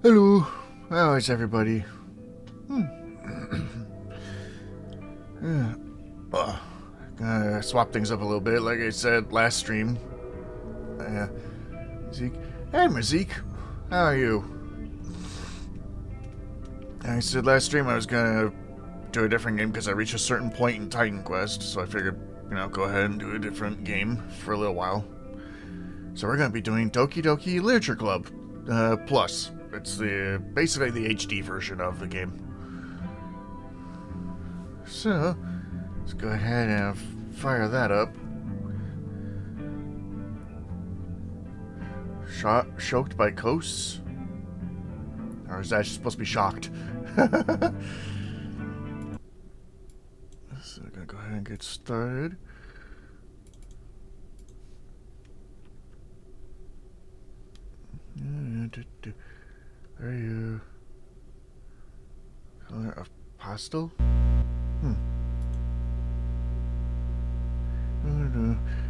Hello, how is everybody? Yeah. Gonna swap things up a little bit, like I said last stream. Zeke. Hey, Zeke. How are you? I said last stream I was gonna do a different game because I reached a certain point in Titan Quest, so I figured, go ahead and do a different game for a little while. So we're gonna be doing Doki Literature Club Plus. It's basically the HD version of the game. So let's go ahead and fire that up. Choked by coasts? Or is that supposed to be shocked? So I'm gonna go ahead and get started. Are you color of pastel?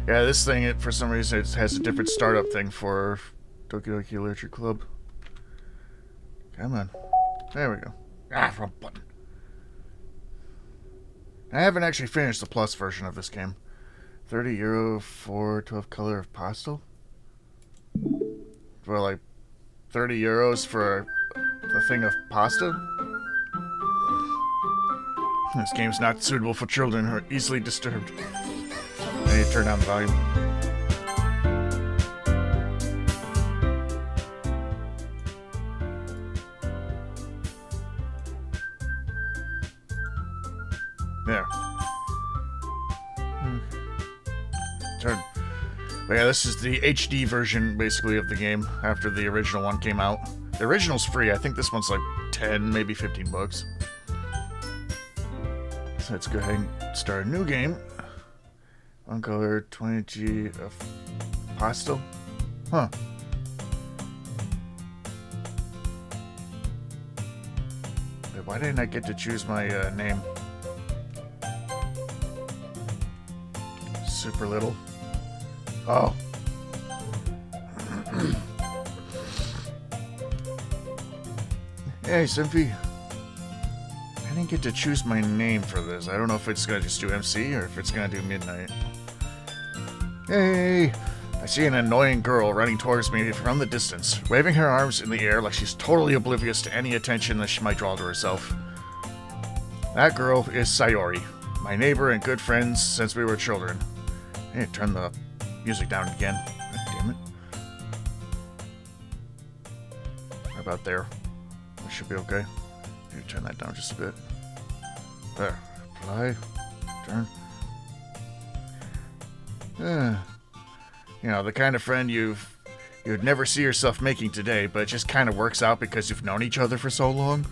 Yeah, this thing, for some reason, it has a different startup thing for Doki Literature Club. Come on. There we go. Wrong button. I haven't actually finished the Plus version of this game. €30 for 12 color of pastel? For like €30 for a thing of pasta? This game's not suitable for children who are easily disturbed. I need to turn down the volume. There. Turn. But yeah, this is the HD version, basically, of the game after the original one came out. The original's free. I think this one's like 10, maybe 15 bucks. So let's go ahead and start a new game. One color, 20G of pastel. Huh. Wait, why didn't I get to choose my name? Super little. Oh. Hey, Simpy. I didn't get to choose my name for this. I don't know if it's gonna just do MC or if it's gonna do Midnight. Hey! I see an annoying girl running towards me from the distance, waving her arms in the air like she's totally oblivious to any attention that she might draw to herself. That girl is Sayori, my neighbor and good friends since we were children. I need to turn the music down again. God damn it. Right about there. That should be okay. Maybe turn that down just a bit. There. Apply. Turn. The kind of friend you'd never see yourself making today, but it just kind of works out because you've known each other for so long.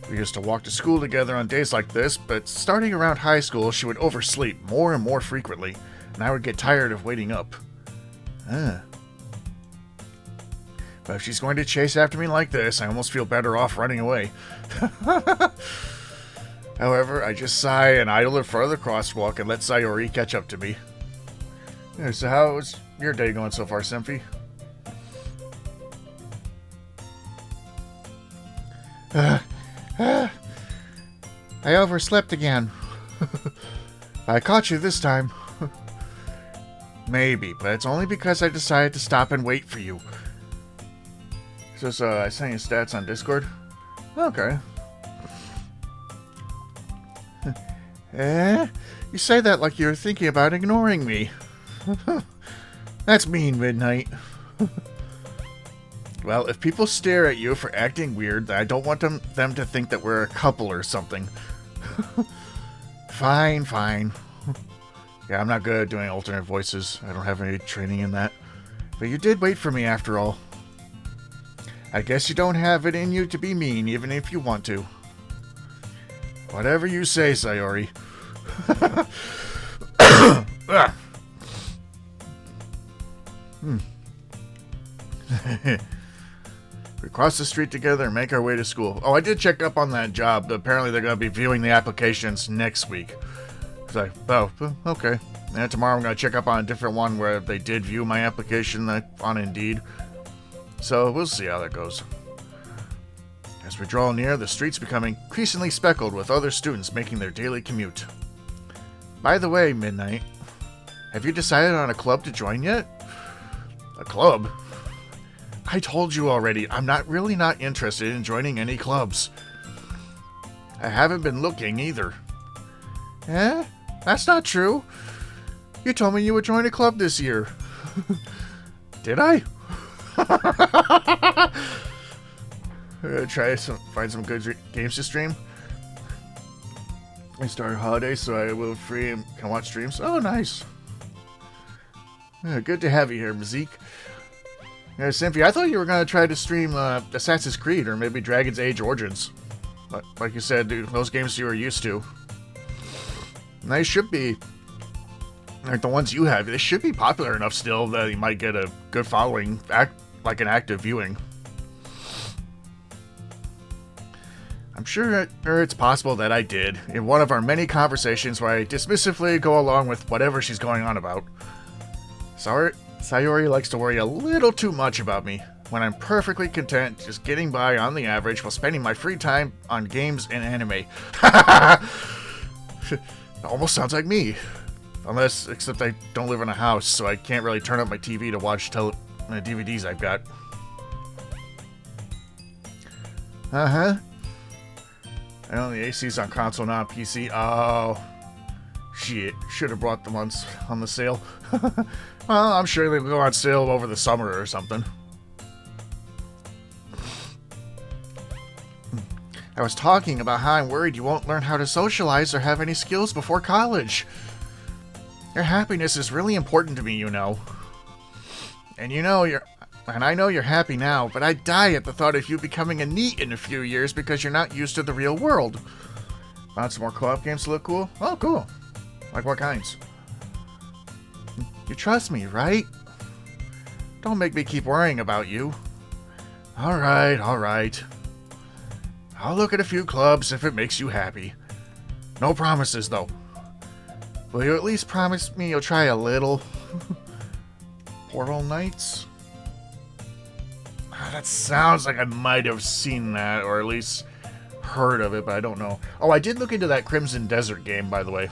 We used to walk to school together on days like this, but starting around high school, she would oversleep more and more frequently, and I would get tired of waiting up. But if she's going to chase after me like this, I almost feel better off running away. However, I just sigh and idle in front of the crosswalk and let Sayori catch up to me. Yeah, so how's your day going so far, Simpy? I overslept again. I caught you this time. Maybe, but it's only because I decided to stop and wait for you. So I sent you stats on Discord? Okay. You say that like you're thinking about ignoring me. That's mean, Midnight. Well, if people stare at you for acting weird, I don't want them to think that we're a couple or something. Fine. Yeah, I'm not good at doing alternate voices. I don't have any training in that. But you did wait for me after all. I guess you don't have it in you to be mean, even if you want to. Whatever you say, Sayori. We cross the street together and make our way to school. Oh, I did check up on that job. Apparently they're going to be viewing the applications next week. It's like, oh, okay. And tomorrow I'm going to check up on a different one where they did view my application on Indeed. So we'll see how that goes. As we draw near, the streets become increasingly speckled with other students making their daily commute. By the way, Midnight, have you decided on a club to join yet? A club? I told you already, I'm really not interested in joining any clubs. I haven't been looking either. Eh? That's not true. You told me you would join a club this year. Did I? Find some good games to stream. I started holidays, so I will free and can watch streams. Oh, nice. Good to have you here, Mazik. Cynthia, I thought you were going to try to stream Assassin's Creed or maybe Dragon's Age Origins. But like you said, dude, those games you were used to. And they should be, like the ones you have, they should be popular enough still that you might get a good following, like an active viewing. I'm sure it's possible that I did, in one of our many conversations where I dismissively go along with whatever she's going on about. Sayori likes to worry a little too much about me, when I'm perfectly content just getting by on the average while spending my free time on games and anime. Almost sounds like me. Except I don't live in a house, so I can't really turn up my TV to watch DVDs I've got. Uh-huh. I know the AC's on console, not on PC. Oh. Shit. Should have brought them on the sale. Well, I'm sure they'll go on sale over the summer or something. I was talking about how I'm worried you won't learn how to socialize or have any skills before college. Your happiness is really important to me, you know. And I know you're happy now, but I'd die at the thought of you becoming a NEET in a few years because you're not used to the real world. Found some more co-op games to look cool? Oh, cool. Like what kinds? You trust me, right? Don't make me keep worrying about you. Alright. I'll look at a few clubs if it makes you happy. No promises, though. Will you at least promise me you'll try a little? Portal Knights? That sounds like I might have seen that, or at least heard of it, but I don't know. Oh, I did look into that Crimson Desert game, by the way.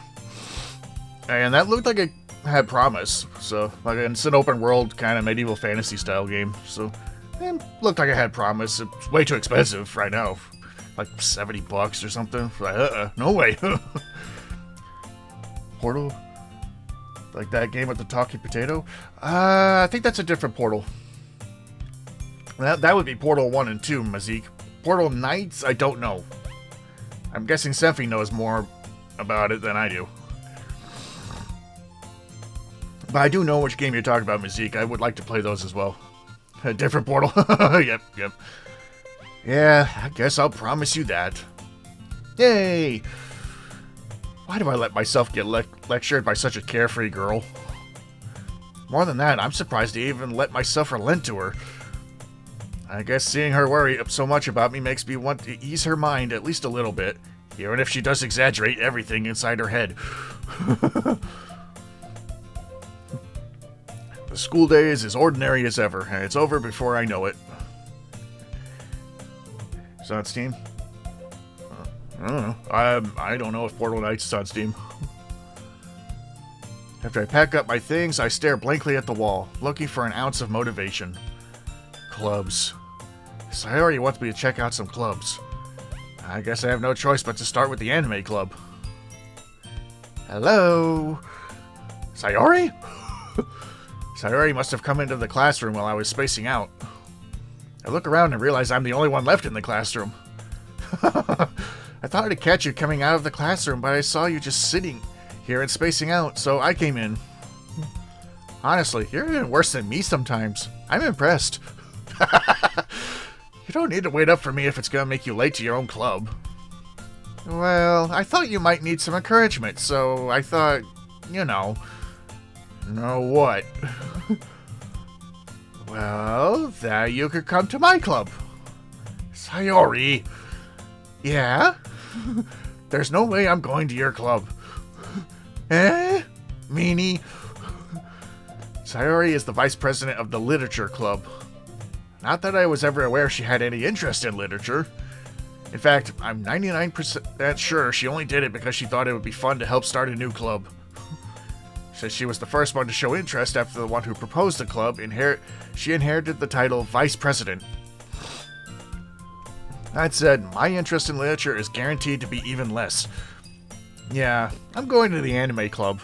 And that looked like it had promise. So, like, it's an open world kind of medieval fantasy style game. So, it looked like it had promise. It's way too expensive right now. Like $70 or something. Like, no way. Portal? Like that game with the talking potato? I think that's a different Portal. That would be Portal 1 and 2, Mazik. Portal Knights? I don't know. I'm guessing Semphi knows more about it than I do. But I do know which game you're talking about, Mazik. I would like to play those as well. A different Portal. Yep. Yeah, I guess I'll promise you that. Yay! Why do I let myself get lectured by such a carefree girl? More than that, I'm surprised to even let myself relent to her. I guess seeing her worry so much about me makes me want to ease her mind at least a little bit, even if she does exaggerate everything inside her head. The school day is as ordinary as ever, and it's over before I know it. Is it on Steam? I don't know. I don't know if Portal Knights is on Steam. After I pack up my things, I stare blankly at the wall, looking for an ounce of motivation. Clubs. Sayori wants me to check out some clubs. I guess I have no choice but to start with the anime club. Hello? Sayori? Sayori must have come into the classroom while I was spacing out. I look around and realize I'm the only one left in the classroom. I thought I'd catch you coming out of the classroom, but I saw you just sitting here and spacing out, so I came in. Honestly, you're even worse than me sometimes. I'm impressed. You don't need to wait up for me if it's gonna make you late to your own club. Well, I thought you might need some encouragement, so I thought, you know. Know what? Well, that you could come to my club. Sayori. Yeah? There's no way I'm going to your club. Eh? meanie. Sayori is the vice president of the literature club. Not that I was ever aware she had any interest in literature. In fact, I'm 99% sure she only did it because she thought it would be fun to help start a new club. Since she was the first one to show interest after the one who proposed the club, she inherited the title Vice President. That said, my interest in literature is guaranteed to be even less. Yeah, I'm going to the anime club.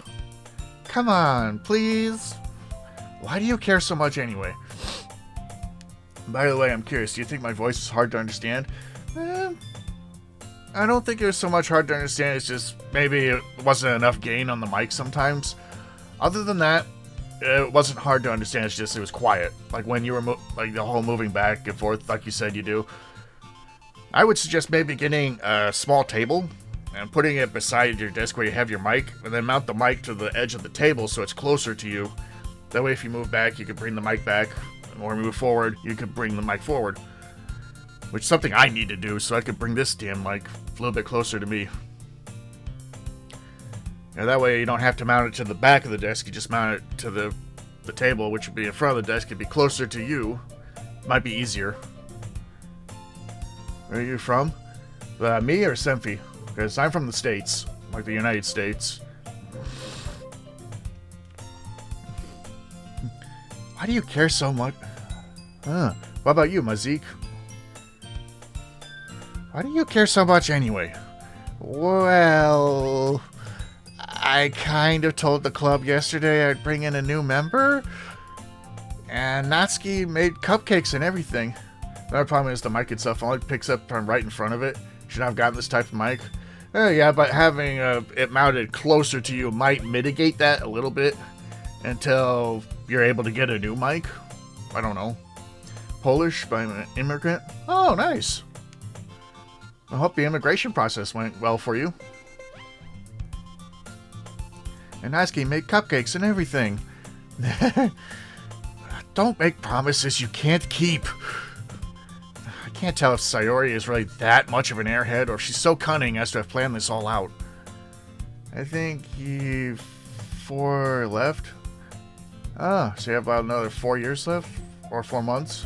Come on, please. Why do you care so much anyway? By the way, I'm curious, do you think my voice is hard to understand? I don't think it was so much hard to understand, it's just maybe it wasn't enough gain on the mic sometimes. Other than that, it wasn't hard to understand, it's just it was quiet. Like when you were like the whole moving back and forth like you said you do. I would suggest maybe getting a small table and putting it beside your desk where you have your mic, and then mount the mic to the edge of the table so it's closer to you. That way if you move back, you can bring the mic back, or move forward, you could bring the mic forward. Which is something I need to do, so I could bring this damn mic a little bit closer to me. And that way you don't have to mount it to the back of the desk, you just mount it to the table, which would be in front of the desk, it'd be closer to you. Might be easier. Where are you from? Me or Senfi? Because I'm from the States, like the United States. Why do you care so much? What about you, Mazik? Why do you care so much anyway? Well, I kind of told the club yesterday I'd bring in a new member, and Natsuki made cupcakes and everything. The other problem is the mic itself only picks up from right in front of it. Should I have gotten this type of mic? Yeah, but having it mounted closer to you might mitigate that a little bit until you're able to get a new mic. I don't know. Polish by an immigrant? Oh, nice. I hope the immigration process went well for you. And Natsuki made cupcakes and everything. Don't make promises you can't keep. I can't tell if Sayori is really that much of an airhead or if she's so cunning as to have planned this all out. I think you've 4 left. Oh, so you have about another 4 years left? Or 4 months?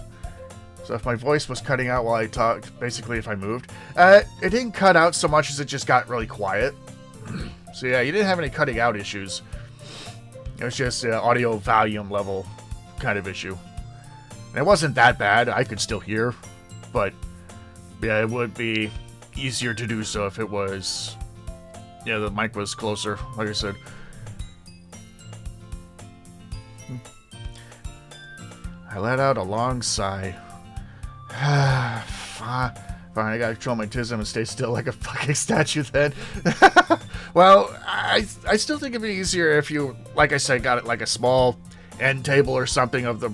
So if my voice was cutting out while I talked, basically if I moved. It didn't cut out so much as it just got really quiet. So yeah, you didn't have any cutting out issues. It was just an audio volume level kind of issue. And it wasn't that bad, I could still hear. But yeah, it would be easier to do so if it was... Yeah, the mic was closer, like I said. I let out a long sigh. Fine, I gotta control my tism and stay still like a fucking statue then. Well, I still think it'd be easier if you, like I said, got it like a small end table or something of the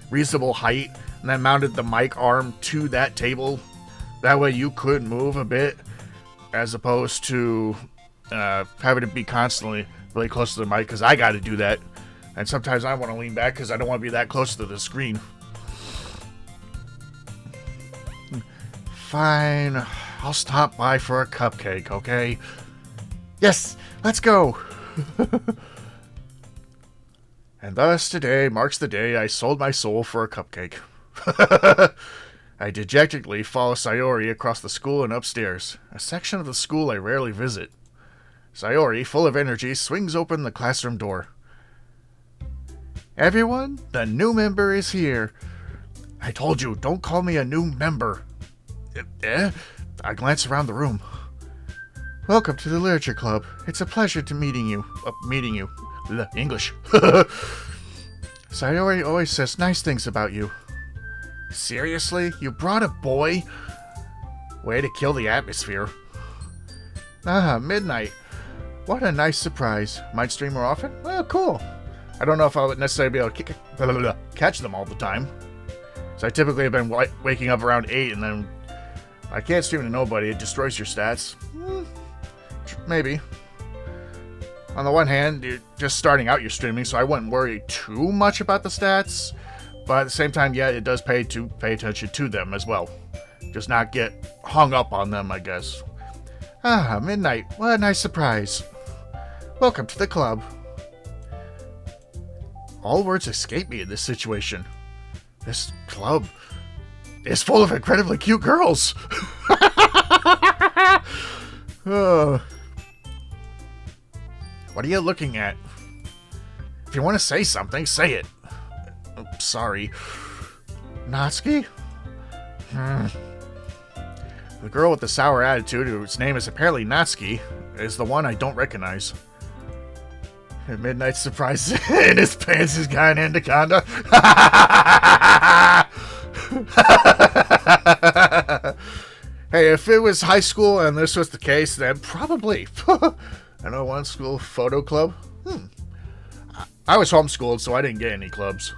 reasonable height, and then mounted the mic arm to that table. That way you could move a bit, as opposed to having to be constantly really close to the mic, because I gotta do that. And sometimes I want to lean back because I don't want to be that close to the screen. Fine, I'll stop by for a cupcake, okay? Yes, let's go! And thus today marks the day I sold my soul for a cupcake. I dejectedly follow Sayori across the school and upstairs, a section of the school I rarely visit. Sayori, full of energy, swings open the classroom door. Everyone, the new member is here. I told you, don't call me a new member. I glance around the room. Welcome to the Literature Club. It's a pleasure to meeting you. English. Sayori always says nice things about you. Seriously? You brought a boy? Way to kill the atmosphere. Midnight. What a nice surprise. Might stream more often? Oh, cool. I don't know if I would necessarily be able to catch them all the time. So I typically have been waking up around 8, and then I can't stream to nobody. It destroys your stats. Maybe. On the one hand, you're just starting out your streaming, so I wouldn't worry too much about the stats. But at the same time, yeah, it does pay to pay attention to them as well. Just not get hung up on them, I guess. Midnight. What a nice surprise. Welcome to the club. All words escape me in this situation. This club is full of incredibly cute girls. Oh. What are you looking at? If you want to say something, say it. Oh, sorry. Natsuki? The girl with the sour attitude, whose name is apparently Natsuki, is the one I don't recognize. Midnight surprise in his pants has got an anaconda. Hey, if it was high school and this was the case, then probably. I know one school photo club. I was homeschooled, so I didn't get any clubs.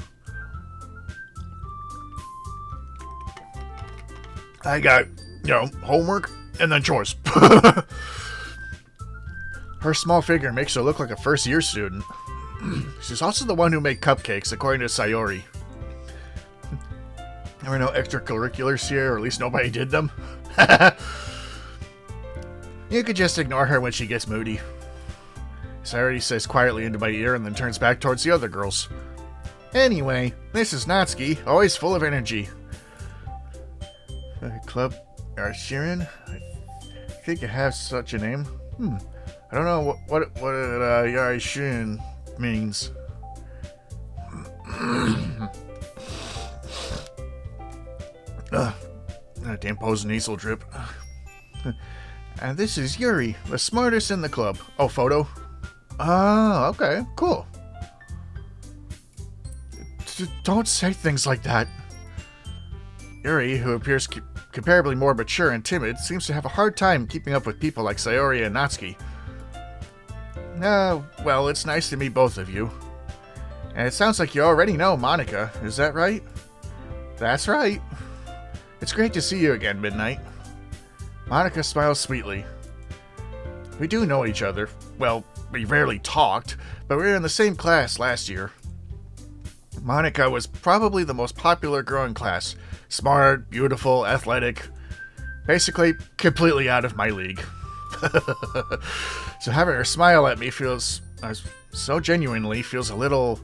I got, homework and then chores. Her small figure makes her look like a first-year student. She's also the one who made cupcakes, according to Sayori. There were no extracurriculars here, or at least nobody did them. You could just ignore her when she gets moody. Sayori says quietly into my ear and then turns back towards the other girls. Anyway, this is Natsuki, always full of energy. Club Shirin? I think it has such a name. I don't know what Yarishin means. Damn pose nasal drip. And this is Yuri, the smartest in the club. Oh, photo? Oh, okay, cool. Don't say things like that. Yuri, who appears comparably more mature and timid, seems to have a hard time keeping up with people like Sayori and Natsuki. Well, it's nice to meet both of you. And it sounds like you already know Monica, is that right? That's right. It's great to see you again, Midnight. Monica smiles sweetly. We do know each other. Well, we rarely talked, but we were in the same class last year. Monica was probably the most popular girl in class. Smart, beautiful, athletic. Basically, completely out of my league. So having her smile at me feels so genuinely feels a little.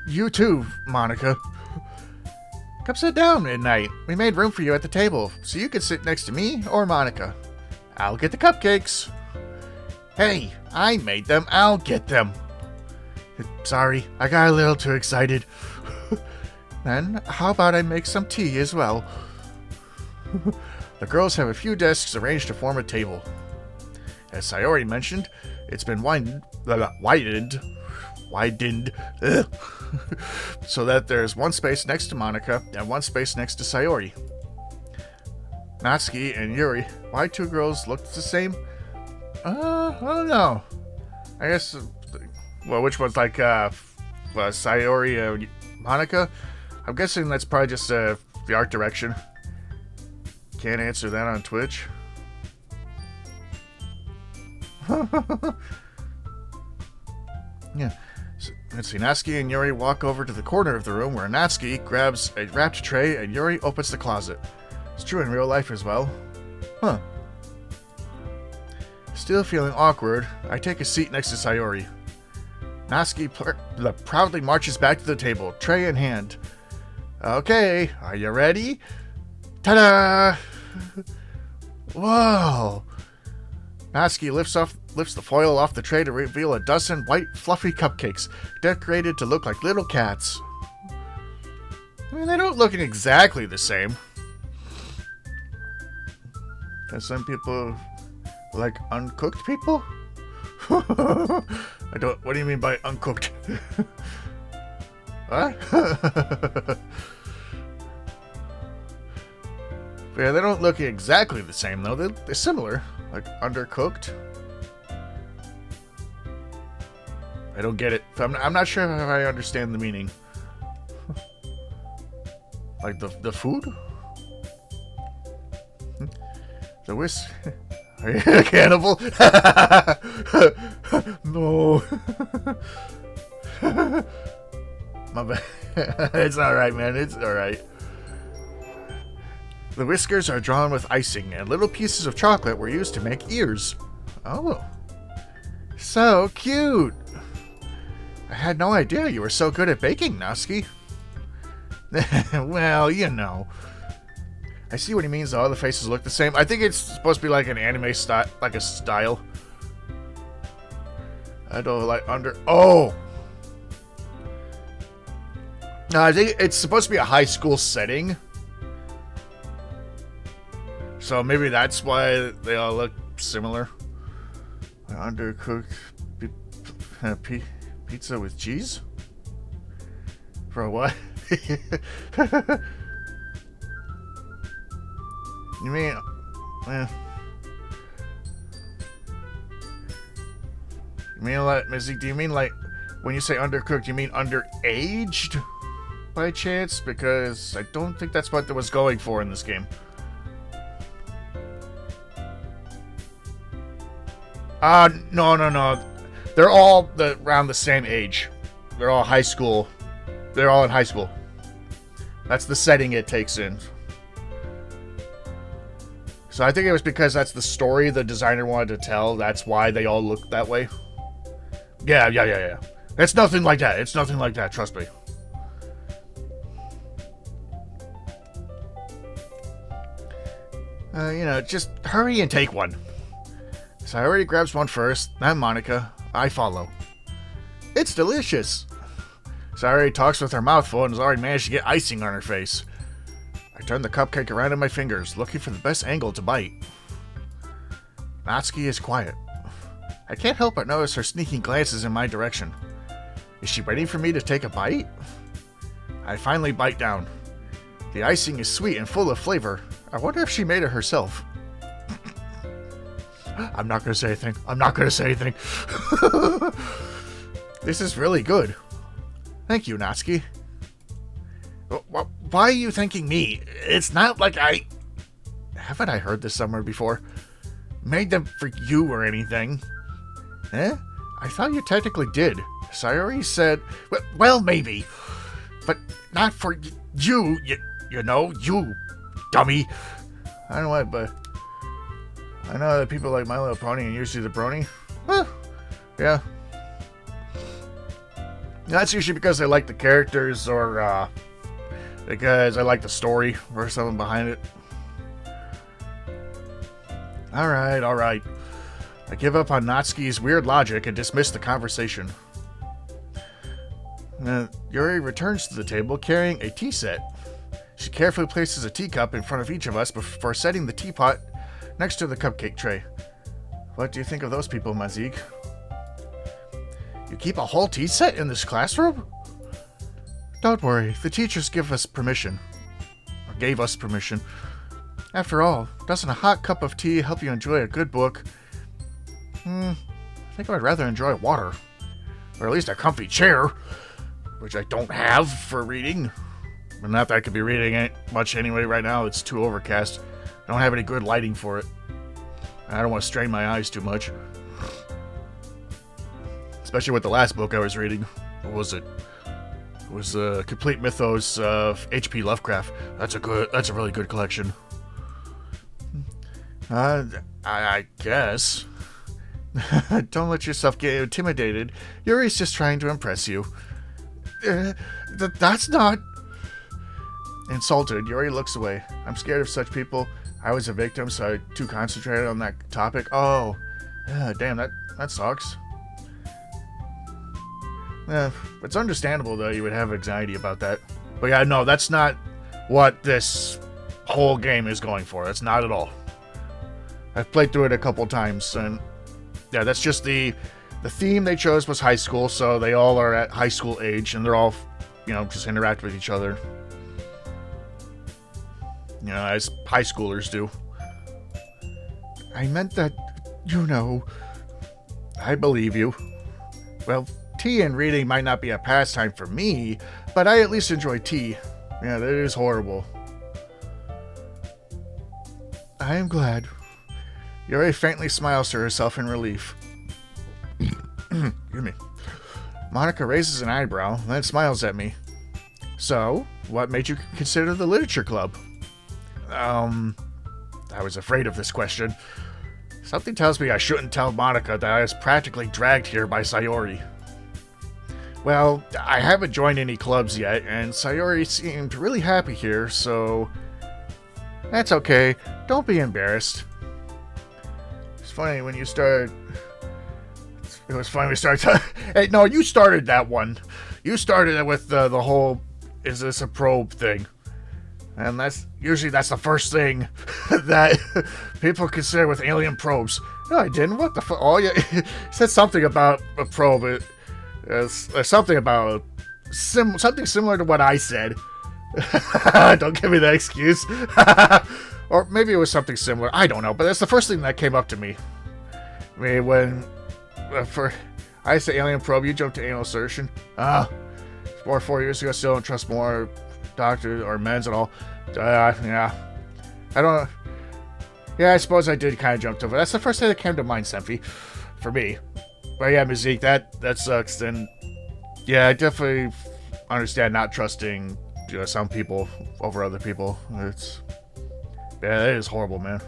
You too, Monica. Come sit down, Midnight. We made room for you at the table, so you can sit next to me or Monica. I'll get the cupcakes. Hey, I made them. I'll get them. Sorry, I got a little too excited. Then, how about I make some tea as well? The girls have a few desks arranged to form a table. As Sayori mentioned, it's been widened, so that there's one space next to Monica and one space next to Sayori. Natsuki and Yuri, why two girls looked the same? I don't know. I guess, which one's like, Sayori and Monica? I'm guessing that's probably just, the art direction. Can't answer that on Twitch. Yeah. So, let's see. Natsuki and Yuri walk over to the corner of the room where Natsuki grabs a wrapped tray and Yuri opens the closet. It's true in real life as well. Huh. Still feeling awkward, I take a seat next to Sayori. Natsuki proudly marches back to the table, tray in hand. Okay, are you ready? Ta-da! Whoa! Natsuki lifts the foil off the tray to reveal a dozen white, fluffy cupcakes, decorated to look like little cats. I mean, they don't look exactly the same. Because some people like uncooked people? What do you mean by uncooked? What? Yeah, they don't look exactly the same, though. They're similar. Like, undercooked. I don't get it. I'm not sure if I understand the meaning. Like, the food? The whisk... Are you a cannibal? No. My bad. It's alright, man. It's alright. The whiskers are drawn with icing, and little pieces of chocolate were used to make ears. Oh. So cute. I had no idea you were so good at baking, Natsuki. Well, you know. I see what he means, though. All the faces look the same. I think it's supposed to be like an anime style, like a style. I don't like under... Oh! No, I think it's supposed to be a high school setting. So maybe that's why they all look similar. Undercooked pizza with cheese? For what? You mean... You mean like... Missy, do you mean like... When you say undercooked, you mean underaged? By chance? Because I don't think that's what it was going for in this game. No. They're all around the same age. They're all high school. They're all in high school. That's the setting it takes in. So I think it was because that's the story the designer wanted to tell. That's why they all look that way. Yeah. It's nothing like that. It's nothing like that. Trust me. Just hurry and take one. Sayori grabs one first, then Monica. I follow. It's delicious. Sayori talks with her mouth full and has already managed to get icing on her face. I turn the cupcake around in my fingers, looking for the best angle to bite. Natsuki is quiet. I can't help but notice her sneaking glances in my direction. Is she waiting for me to take a bite? I finally bite down. The icing is sweet and full of flavor. I wonder if she made it herself. I'm not going to say anything. This is really good. Thank you, Natsuki. Why are you thanking me? It's not like I... Haven't I heard this somewhere before? Made them for you or anything. Eh? I thought you technically did. Sayori said... Well, maybe. But not for you, you know, you dummy. I don't know what, but... I know that people like My Little Pony and usually the Brony. Yeah. That's usually because they like the characters or because I like the story or something behind it. Alright. I give up on Natsuki's weird logic and dismiss the conversation. Yuri returns to the table carrying a tea set. She carefully places a teacup in front of each of us before setting the teapot next to the cupcake tray. What do you think of those people, Mazik? You keep a whole tea set in this classroom? Don't worry, the teachers gave us permission. After all, doesn't a hot cup of tea help you enjoy a good book? I think I would rather enjoy water. Or at least a comfy chair, which I don't have for reading. But not that I could be reading it much anyway right now, it's too overcast. I don't have any good lighting for it. I don't want to strain my eyes too much. Especially with the last book I was reading. What was it? It was the Complete Mythos of H.P. Lovecraft. That's a really good collection. I guess. Don't let yourself get intimidated. Yuri's just trying to impress you. That's not... Insulted, Yuri looks away. I'm scared of such people. I was a victim, so I too concentrated on that topic. Oh, damn, that sucks. It's understandable, though, you would have anxiety about that. But yeah, no, that's not what this whole game is going for. That's not at all. I've played through it a couple times, and yeah, that's just the theme they chose was high school, so they all are at high school age, and they're all, just interact with each other. As high schoolers do. I meant that, I believe you. Well, tea and reading might not be a pastime for me, but I at least enjoy tea. Yeah, that is horrible. I am glad. Yuri faintly smiles to herself in relief. Excuse me. Monica raises an eyebrow, then smiles at me. So, what made you consider the literature club? I was afraid of this question. Something tells me I shouldn't tell Monica that I was practically dragged here by Sayori. Well, I haven't joined any clubs yet, and Sayori seemed really happy here, so... That's okay. Don't be embarrassed. It's funny when you started... It was funny when we started... Hey, no, you started that one. You started it with the whole, is this a probe thing? And that's the first thing that people consider with alien probes. No, I didn't. What the fuck? Oh, yeah. He said something about a probe. Something about something similar to what I said. Don't give me that excuse. Or maybe it was something similar. I don't know. But that's the first thing that came up to me. I mean, when I say alien probe, you jump to anal insertion. 4 years ago, still don't trust more doctors or meds at all. Yeah. I don't. Yeah, I suppose I did kind of jump to it. That's the first thing that came to mind, Senfi, for me. But yeah, Mizik, that sucks. Then, yeah, I definitely understand not trusting some people over other people. Yeah, it is horrible, man.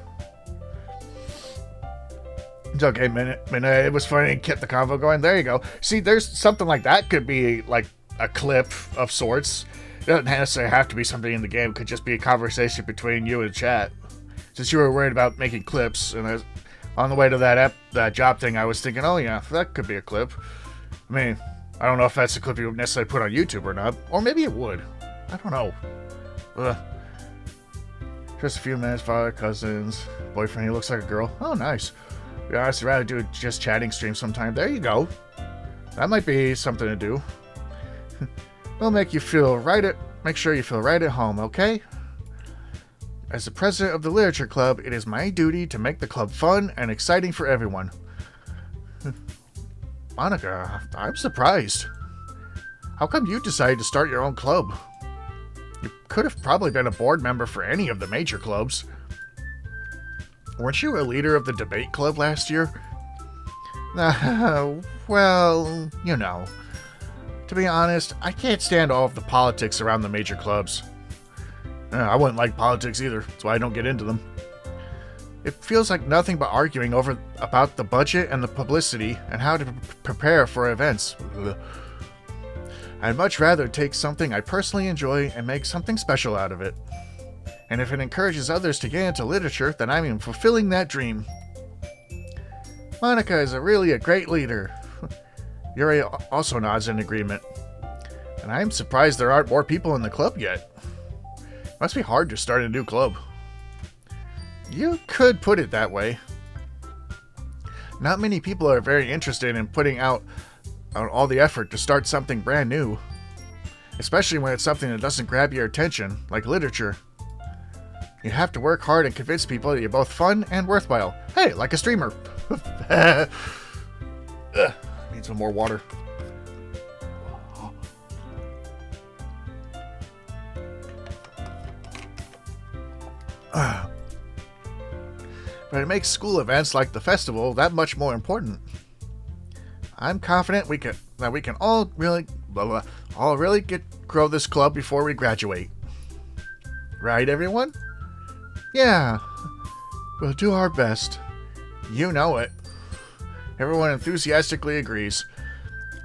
It's okay, minute. It was funny and kept the convo going. There you go. See, there's something like that could be like a clip of sorts. It doesn't necessarily have to be something in the game. It could just be a conversation between you and chat. Since you were worried about making clips, and on the way to that job thing, I was thinking, oh yeah, that could be a clip. I mean, I don't know if that's a clip you would necessarily put on YouTube or not. Or maybe it would. I don't know. Just a few minutes, father, cousins, boyfriend, he looks like a girl. Oh, nice. Yeah, I'd rather do just chatting stream sometime. There you go. That might be something to do. We'll make sure you feel right at home, okay? As the president of the Literature Club, it is my duty to make the club fun and exciting for everyone. Monica, I'm surprised. How come you decided to start your own club? You could have probably been a board member for any of the major clubs. Weren't you a leader of the debate club last year? Well, you know. To be honest, I can't stand all of the politics around the major clubs. I wouldn't like politics either, that's why I don't get into them. It feels like nothing but arguing about the budget and the publicity and how to prepare for events. I'd much rather take something I personally enjoy and make something special out of it. And if it encourages others to get into literature, then I'm fulfilling that dream. Monica is really a great leader. Yuri also nods in agreement. And I'm surprised there aren't more people in the club yet. Must be hard to start a new club. You could put it that way. Not many people are very interested in putting out all the effort to start something brand new. Especially when it's something that doesn't grab your attention, like literature. You have to work hard and convince people that you're both fun and worthwhile. Hey, like a streamer. Need some more water. But it makes school events like the festival that much more important. I'm confident that we can all really grow this club before we graduate. Right, everyone? Yeah, we'll do our best. You know it. Everyone enthusiastically agrees.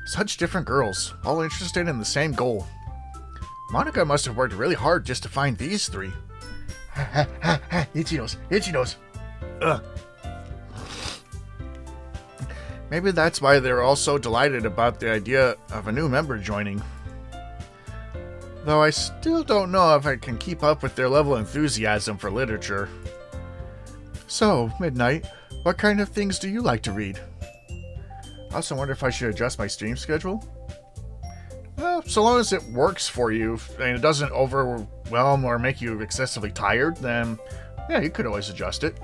Such different girls, all interested in the same goal. Monica must have worked really hard just to find these three. Itchy nose. Ugh. Maybe that's why they're all so delighted about the idea of a new member joining. Though I still don't know if I can keep up with their level of enthusiasm for literature. So, Midnight, what kind of things do you like to read? I also wonder if I should adjust my stream schedule. Well, so long as it works for you and it doesn't overwhelm or make you excessively tired, then yeah, you could always adjust it.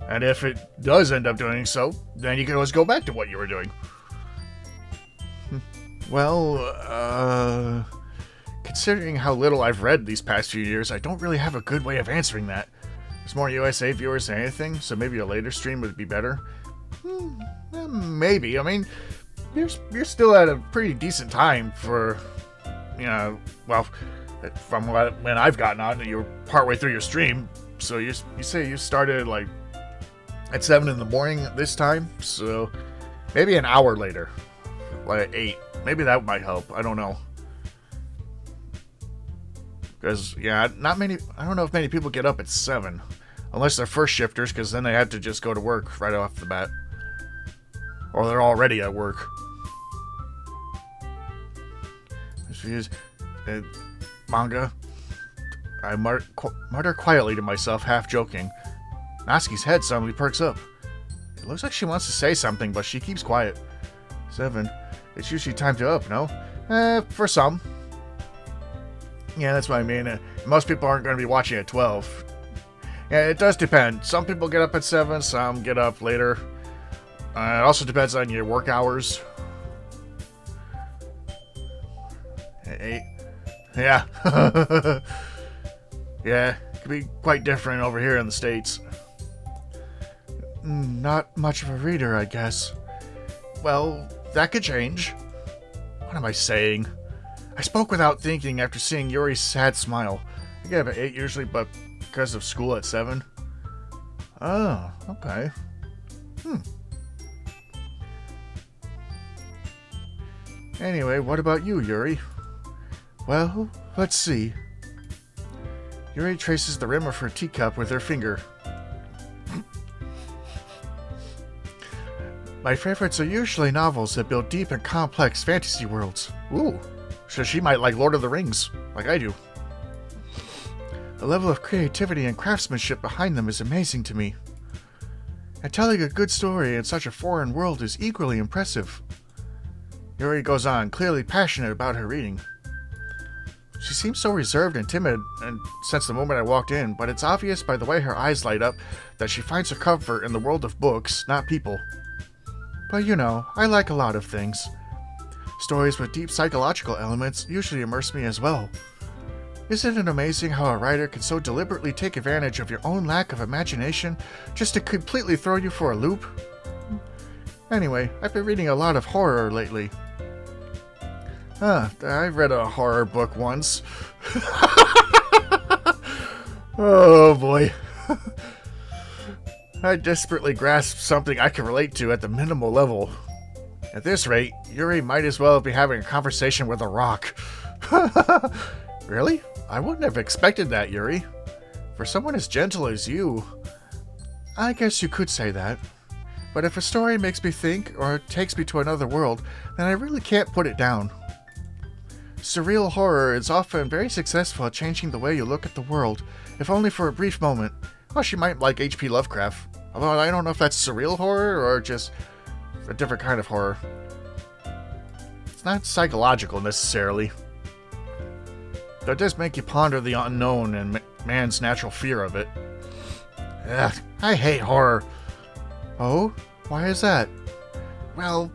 And if it does end up doing so, then you can always go back to what you were doing. Well, considering how little I've read these past few years, I don't really have a good way of answering that. There's more USA viewers than anything, so maybe a later stream would be better. Maybe. I mean, you're still at a pretty decent time for, well, from when I've gotten on, you're partway through your stream. So you say you started like at 7 in the morning this time, so maybe an hour later, like at 8. Maybe that might help. I don't know. Because, yeah, not many... I don't know if many people get up at 7. Unless they're first shifters, because then they have to just go to work right off the bat. Or they're already at work. Manga. I mutter quietly to myself, half joking. Natsuki's head suddenly perks up. It looks like she wants to say something, but she keeps quiet. 7. It's usually time to up, no? For some. Yeah, that's what I mean. Most people aren't going to be watching at 12. Yeah, it does depend. Some people get up at 7, some get up later. It also depends on your work hours. 8. Yeah. Yeah, it can be quite different over here in the States. Not much of a reader, I guess. Well, that could change. What am I saying? I spoke without thinking after seeing Yuri's sad smile. I get up at 8 usually, but because of school at 7. Oh, okay. Anyway, what about you, Yuri? Well, let's see. Yuri traces the rim of her teacup with her finger. My favorites are usually novels that build deep and complex fantasy worlds. Ooh, so she might like Lord of the Rings, like I do. The level of creativity and craftsmanship behind them is amazing to me. And telling a good story in such a foreign world is equally impressive. Yuri goes on, clearly passionate about her reading. She seems so reserved and timid since the moment I walked in, but it's obvious by the way her eyes light up that she finds her comfort in the world of books, not people. But you know, I like a lot of things. Stories with deep psychological elements usually immerse me as well. Isn't it amazing how a writer can so deliberately take advantage of your own lack of imagination just to completely throw you for a loop? Anyway, I've been reading a lot of horror lately. I read a horror book once. Oh boy. I desperately grasped something I can relate to at the minimal level. At this rate, Yuri might as well be having a conversation with a rock. Really? I wouldn't have expected that, Yuri. For someone as gentle as you... I guess you could say that. But if a story makes me think, or takes me to another world, then I really can't put it down. Surreal horror is often very successful at changing the way you look at the world, if only for a brief moment. Well, she might like H.P. Lovecraft, although I don't know if that's surreal horror or just a different kind of horror. It's not psychological necessarily. Though it does make you ponder the unknown and man's natural fear of it. Ugh, I hate horror. Oh? Why is that? Well,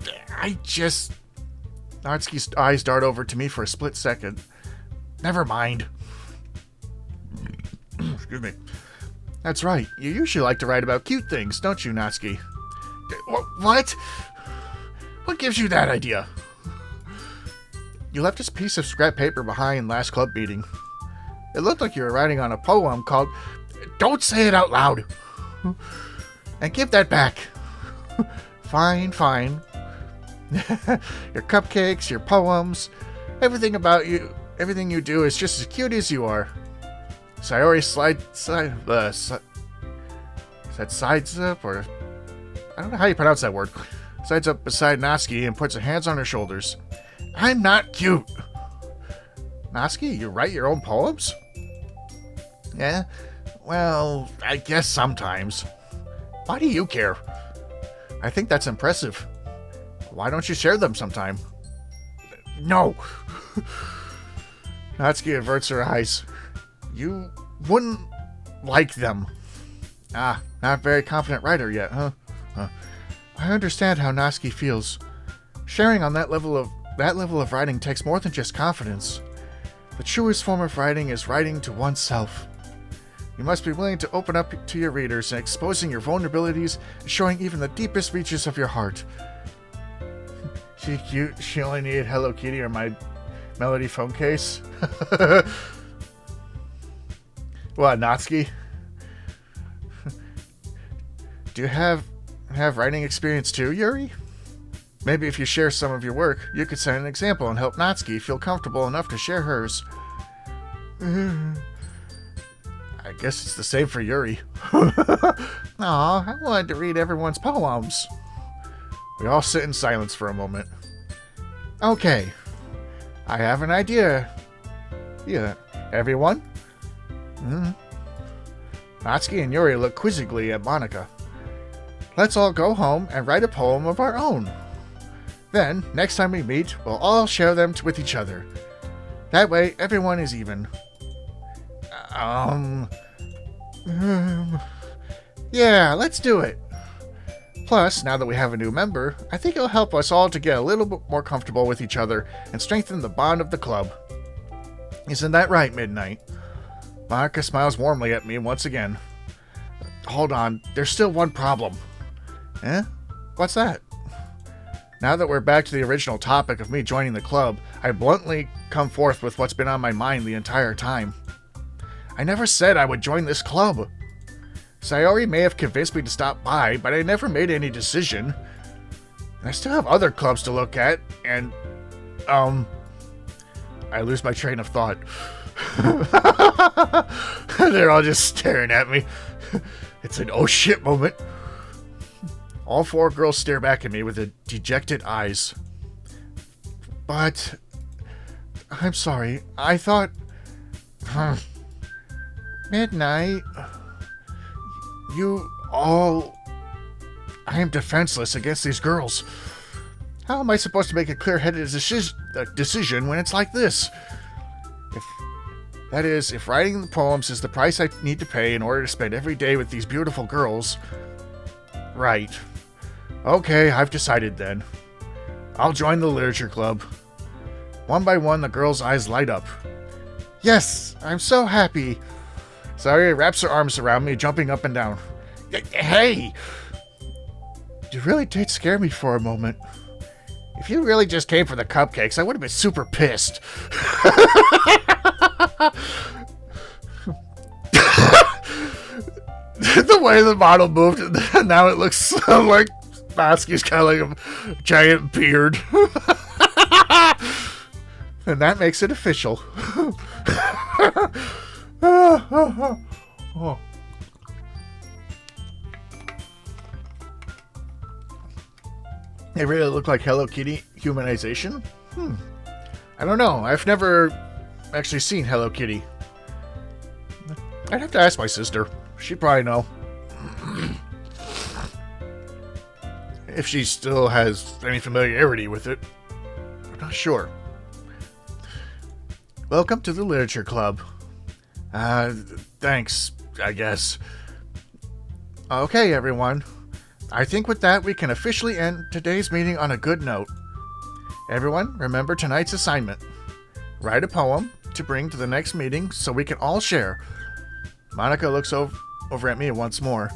Natsuki's eyes dart over to me for a split second. Never mind. Excuse me. That's right. You usually like to write about cute things, don't you, Natsuki? What? What gives you that idea? You left this piece of scrap paper behind last club meeting. It looked like you were writing on a poem called... Don't say it out loud! And give that back. Fine, fine. Your cupcakes, your poems, everything about you, everything you do is just as cute as you are. Sayori sides up, or I don't know how you pronounce that word. Sides up beside Natsuki and puts her hands on her shoulders. I'm not cute. Natsuki, you write your own poems? Yeah, well, I guess sometimes. Why do you care? I think that's impressive. Why don't you share them sometime? No. Natsuki averts her eyes. You wouldn't like them. Ah, not very confident writer yet, huh? I understand how Natsuki feels. Sharing on that level of writing takes more than just confidence. The truest form of writing is writing to oneself. You must be willing to open up to your readers and exposing your vulnerabilities and showing even the deepest reaches of your heart. She cute. She only needed Hello Kitty or my Melody phone case. What, Natsuki? Do you have writing experience too, Yuri? Maybe if you share some of your work, you could set an example and help Natsuki feel comfortable enough to share hers. I guess it's the same for Yuri. Aw, I wanted to read everyone's poems. We all sit in silence for a moment. Okay, I have an idea. Yeah, everyone? Natsuki and Yuri look quizzically at Monica. Let's all go home and write a poem of our own. Then, next time we meet, we'll all share them with each other. That way, everyone is even. Yeah, let's do it. Plus, now that we have a new member, I think it'll help us all to get a little bit more comfortable with each other and strengthen the bond of the club. Isn't that right, Midnight? Monica smiles warmly at me once again. Hold on, there's still one problem. Eh? What's that? Now that we're back to the original topic of me joining the club, I bluntly come forth with what's been on my mind the entire time. I never said I would join this club. Sayori may have convinced me to stop by, but I never made any decision. I still have other clubs to look at, and, I lose my train of thought. They're all just staring at me. It's an oh shit moment. All four girls stare back at me with dejected eyes. But I'm sorry. I thought... Midnight... You all... I am defenseless against these girls. How am I supposed to make a clear-headed decision when it's like this? If writing the poems is the price I need to pay in order to spend every day with these beautiful girls... Right. Okay, I've decided then. I'll join the literature club. One by one, the girls' eyes light up. Yes, I'm so happy. Sayori wraps her arms around me, jumping up and down. Hey! You really did scare me for a moment. If you really just came for the cupcakes, I would have been super pissed. The way the model moved, now it looks like Natsuki's kind of like a giant beard. And that makes it official. Oh. They really look like Hello Kitty humanization? I don't know. I've never actually seen Hello Kitty. I'd have to ask my sister. She'd probably know. If she still has any familiarity with it. I'm not sure. Welcome to the Literature Club. Thanks, I guess. Okay, everyone. I think with that, we can officially end today's meeting on a good note. Everyone, remember tonight's assignment. Write a poem to bring to the next meeting so we can all share. Monica looks over at me once more.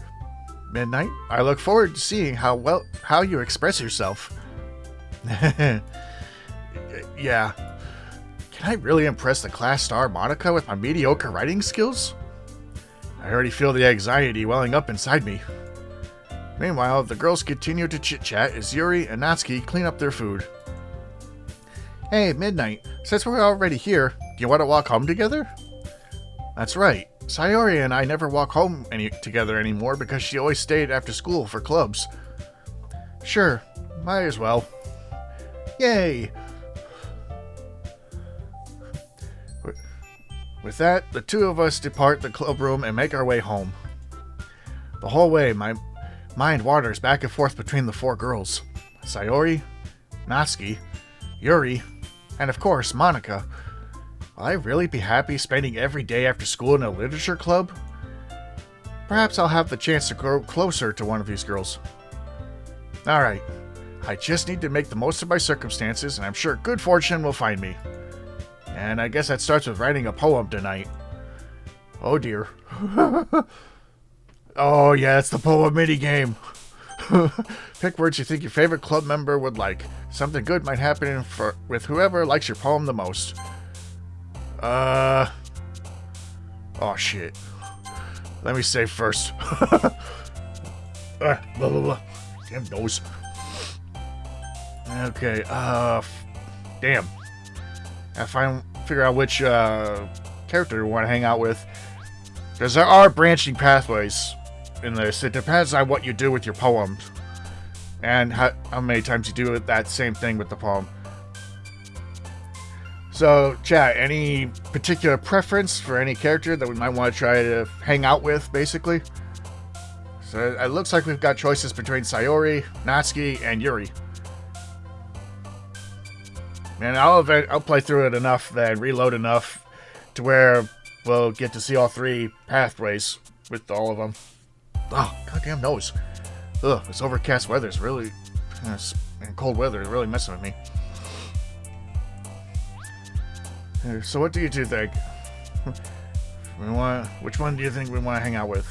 Midnight, I look forward to seeing how you express yourself. Yeah. Can I really impress the class star Monica with my mediocre writing skills? I already feel the anxiety welling up inside me. Meanwhile, the girls continue to chit-chat as Yuri and Natsuki clean up their food. Hey, Midnight, since we're already here, do you want to walk home together? That's right. Sayori and I never walk home together anymore because she always stayed after school for clubs. Sure, might as well. Yay! With that, the two of us depart the club room and make our way home. The whole way, my mind wanders back and forth between the four girls. Sayori, Natsuki, Yuri, and of course, Monica. Will I really be happy spending every day after school in a literature club? Perhaps I'll have the chance to grow closer to one of these girls. Alright, I just need to make the most of my circumstances, and I'm sure good fortune will find me. And I guess that starts with writing a poem tonight. Oh dear. Oh yeah, it's the poem minigame. Pick words you think your favorite club member would like. Something good might happen with whoever likes your poem the most. Oh shit. Let me save first. Blah blah blah. Damn nose. Okay, damn. I figure out which character we want to hang out with. Because there are branching pathways in this. It depends on what you do with your poems. And how many times you do that same thing with the poem. So, chat, any particular preference for any character that we might want to try to hang out with, basically? So, it looks like we've got choices between Sayori, Natsuki, and Yuri. And I'll play through it enough, then reload enough to where we'll get to see all three pathways with all of them. Oh, goddamn nose. Ugh, this overcast weather is really... and cold weather is really messing with me. So what do you two think? Which one do you think we want to hang out with?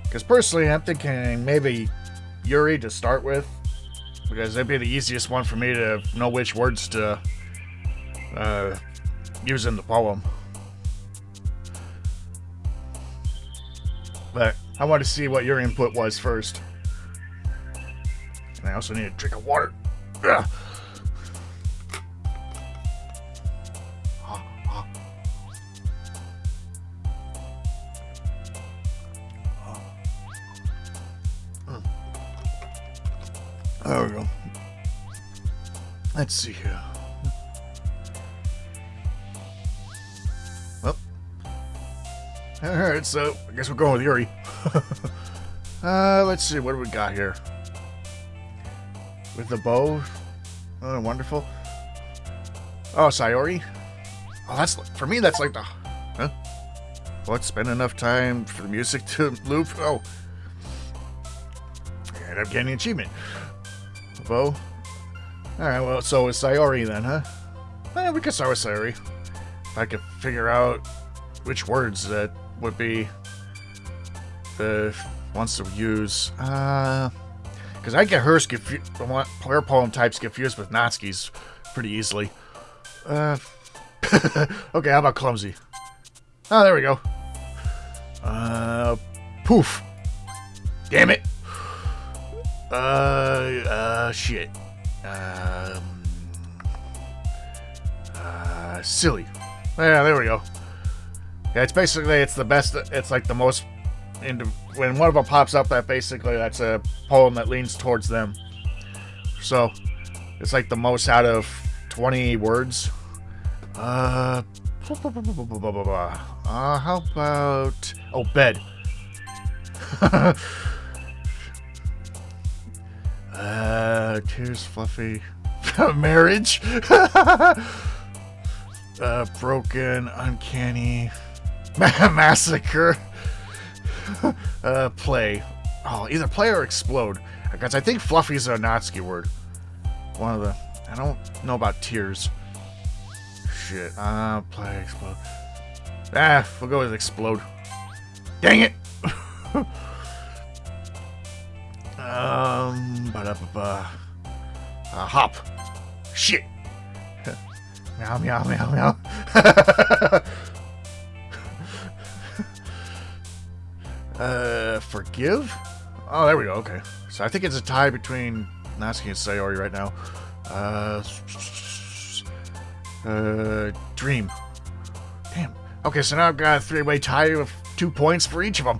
Because personally, I'm thinking maybe Yuri to start with. Because that'd be the easiest one for me to know which words to use in the poem. But I want to see what your input was first. And I also need a drink of water. Ugh. There we go. Let's see here. Well. Alright, so I guess we're going with Yuri. Let's see, what do we got here? With the bow. Oh, wonderful. Oh, Sayori. Oh, that's, for me, that's like the... Huh? What, spend enough time for the music to loop? Oh. I end up getting an achievement. Bow. Alright, well, so it's Sayori then, huh? Eh, we could start with Sayori. If I could figure out which words that would be the ones to use. Because I get her poem types confused with Natsuki's pretty easily. Okay, how about clumsy? Oh, there we go. Poof. Damn it. Shit. Silly. Yeah, there we go. Yeah, it's basically, it's the best, it's like the most, when one of them pops up, that basically, that's a poem that leans towards them. So, it's like the most out of 20 words. How about, oh, bed. Tears, fluffy. Marriage. Broken, uncanny. Massacre. Play. Oh, either play or explode. Because I think fluffy is a Natsuki word. One of the... I don't know about tears. Shit. Play, explode. We'll go with explode. Dang it! Hop. Shit. Meow, meow, meow, meow. Forgive? Oh, there we go, okay. So I think it's a tie between Natsuki and Sayori right now. Dream. Damn. Okay, so now I've got a three-way tie with 2 points for each of them.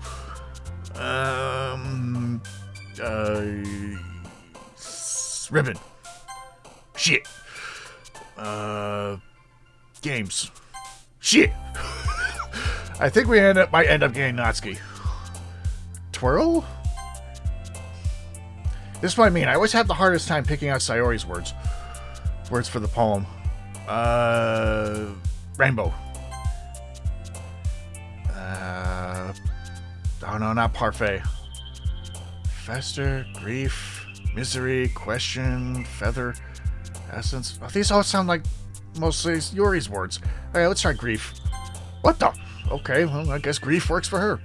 Ribbon. Shit. Games. Shit. I think we might end up getting Natsuki. Twirl? This is what I mean. I always have the hardest time picking out Sayori's words. Words for the poem. Rainbow. Oh no, not parfait. Fester, grief, misery, question, feather, essence. Oh, these all sound like mostly Yuri's words. Okay, let's try grief. What the? Okay, well, I guess grief works for her.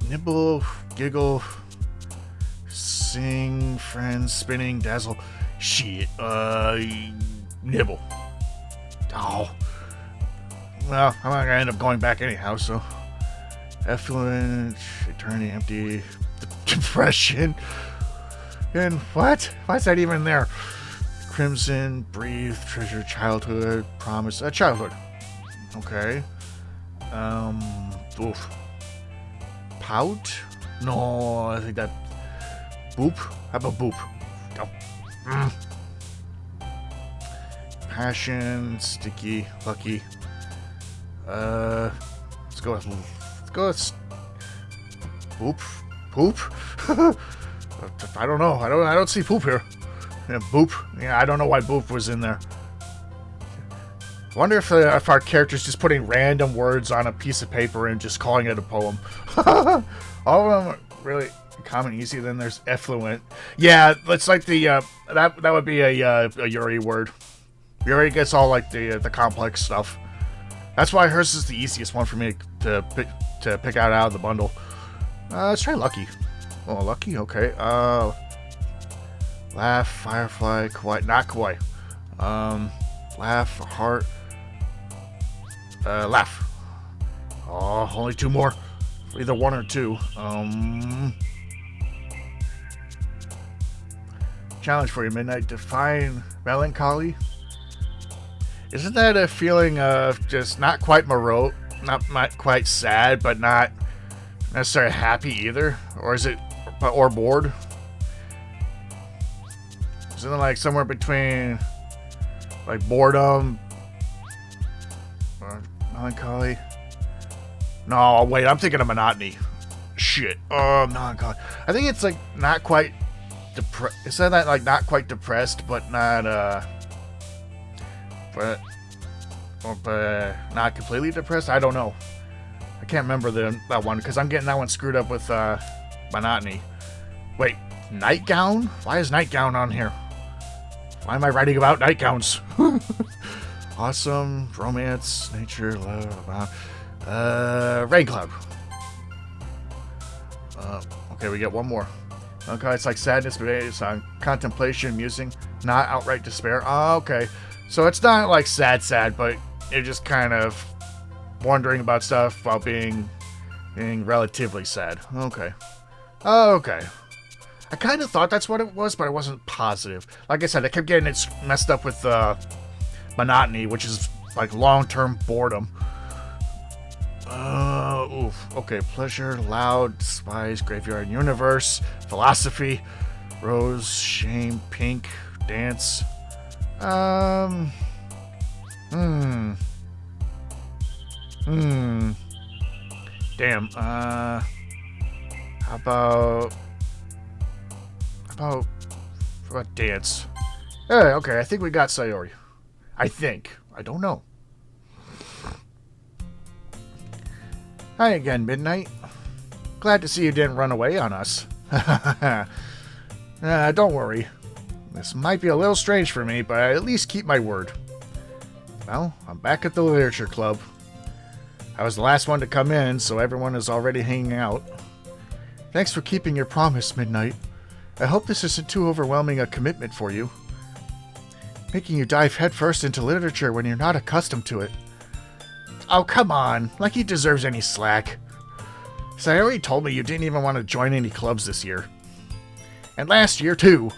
Nibble, giggle, sing, friends, spinning, dazzle. Shit. Nibble. Oh. Well, I'm not gonna end up going back anyhow, so. Effluent, eternity, empty, depression. And what? Why's that even there? Crimson, breathe, treasure, childhood, promise. Childhood. Okay. Oof. Pout? No, I think that... Boop? How about boop? Oh. Passion, sticky, lucky. Let's go with boop. Poop? I don't know. I don't see poop here. Yeah, boop. Yeah, I don't know why boop was in there. I wonder if our character's just putting random words on a piece of paper and just calling it a poem. All of them are really common, easy. Then there's effluent. Yeah, it's like the that would be a Yuri word. Yuri gets all like the complex stuff. That's why hers is the easiest one for me to pick out of the bundle. Let's try lucky. Oh, lucky. Okay. Laugh, firefly, kawaii, not kawaii. Laugh, heart. Laugh. Oh, only two more. Either one or two. Challenge for you, Midnight. Define melancholy. Isn't that a feeling of just not quite morose, not quite sad, but not necessarily happy either? Or is it, or bored? Isn't it like somewhere between like boredom or melancholy? No, wait, I'm thinking of monotony. Shit. Melancholy. I think it's like not quite depressed. Isn't that like not quite depressed, but not but not completely depressed? I don't know. I can't remember that one because I'm getting that one screwed up with monotony. Wait, nightgown? Why is nightgown on here? Why am I writing about nightgowns? Awesome, romance, nature, love, rain cloud. Okay, we get one more. Okay, it's like sadness based on contemplation, musing, not outright despair. Oh, okay. So it's not like sad, but you're just kind of wondering about stuff while being relatively sad. Okay. Okay. I kind of thought that's what it was, but I wasn't positive. Like I said, I kept getting it messed up with monotony, which is like long-term boredom. Oof. Okay, pleasure, loud, despise, graveyard, universe, philosophy, rose, shame, pink, dance. Damn. How about dance? Hey, okay, I think we got Sayori. I think. I don't know. Hi again, Midnight. Glad to see you didn't run away on us. Don't worry. This might be a little strange for me, but I at least keep my word. Well, I'm back at the Literature Club. I was the last one to come in, so everyone is already hanging out. Thanks for keeping your promise, Midnight. I hope this isn't too overwhelming a commitment for you. Making you dive headfirst into literature when you're not accustomed to it. Oh, come on. Like he deserves any slack. Sayori told me you didn't even want to join any clubs this year. And last year, too.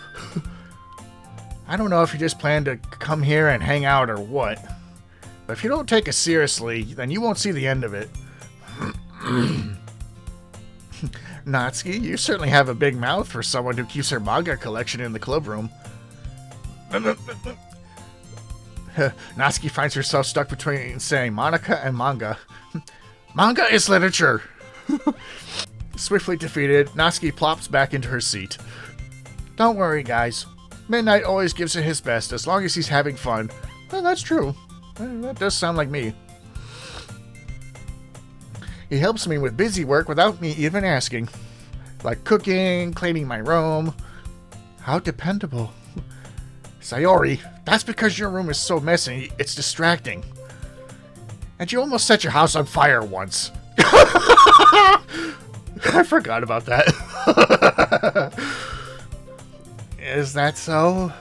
I don't know if you just plan to come here and hang out or what. But if you don't take it seriously, then you won't see the end of it. Natsuki, you certainly have a big mouth for someone who keeps her manga collection in the club room. Natsuki finds herself stuck between saying Monica and manga. Manga is literature! Swiftly defeated, Natsuki plops back into her seat. Don't worry, guys. Midnight always gives it his best as long as he's having fun. Well, that's true. That does sound like me. He helps me with busy work without me even asking. Like cooking, cleaning my room. How dependable. Sayori, that's because your room is so messy, it's distracting. And you almost set your house on fire once. I forgot about that. Is that so?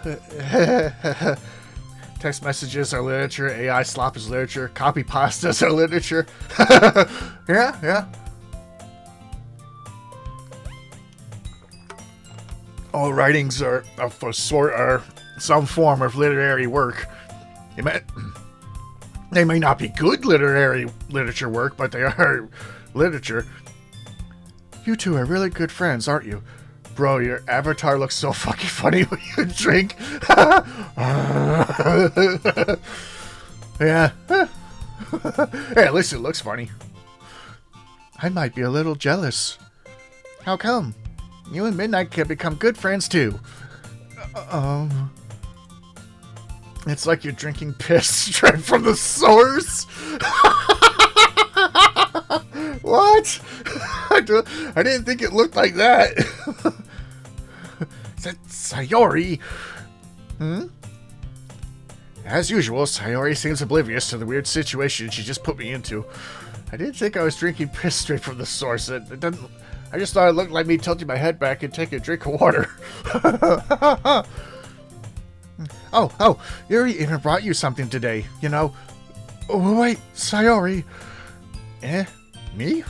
Text messages are literature, AI slop is literature, copy pastas are literature. Yeah. All writings are of a sort are some form of literary work. They may not be good literature work, but they are literature. You two are really good friends, aren't you? Bro, your avatar looks so fucking funny when you drink. Yeah. Hey, at least it looks funny. I might be a little jealous. How come? You and Midnight can become good friends too. It's like you're drinking piss straight from the source. What? I didn't think it looked like that. Is that Sayori? As usual, Sayori seems oblivious to the weird situation she just put me into. I didn't think I was drinking piss straight from the source. I just thought it looked like me tilting my head back and taking a drink of water. Oh, Yuri even brought you something today, you know. Oh, wait, Sayori. Me?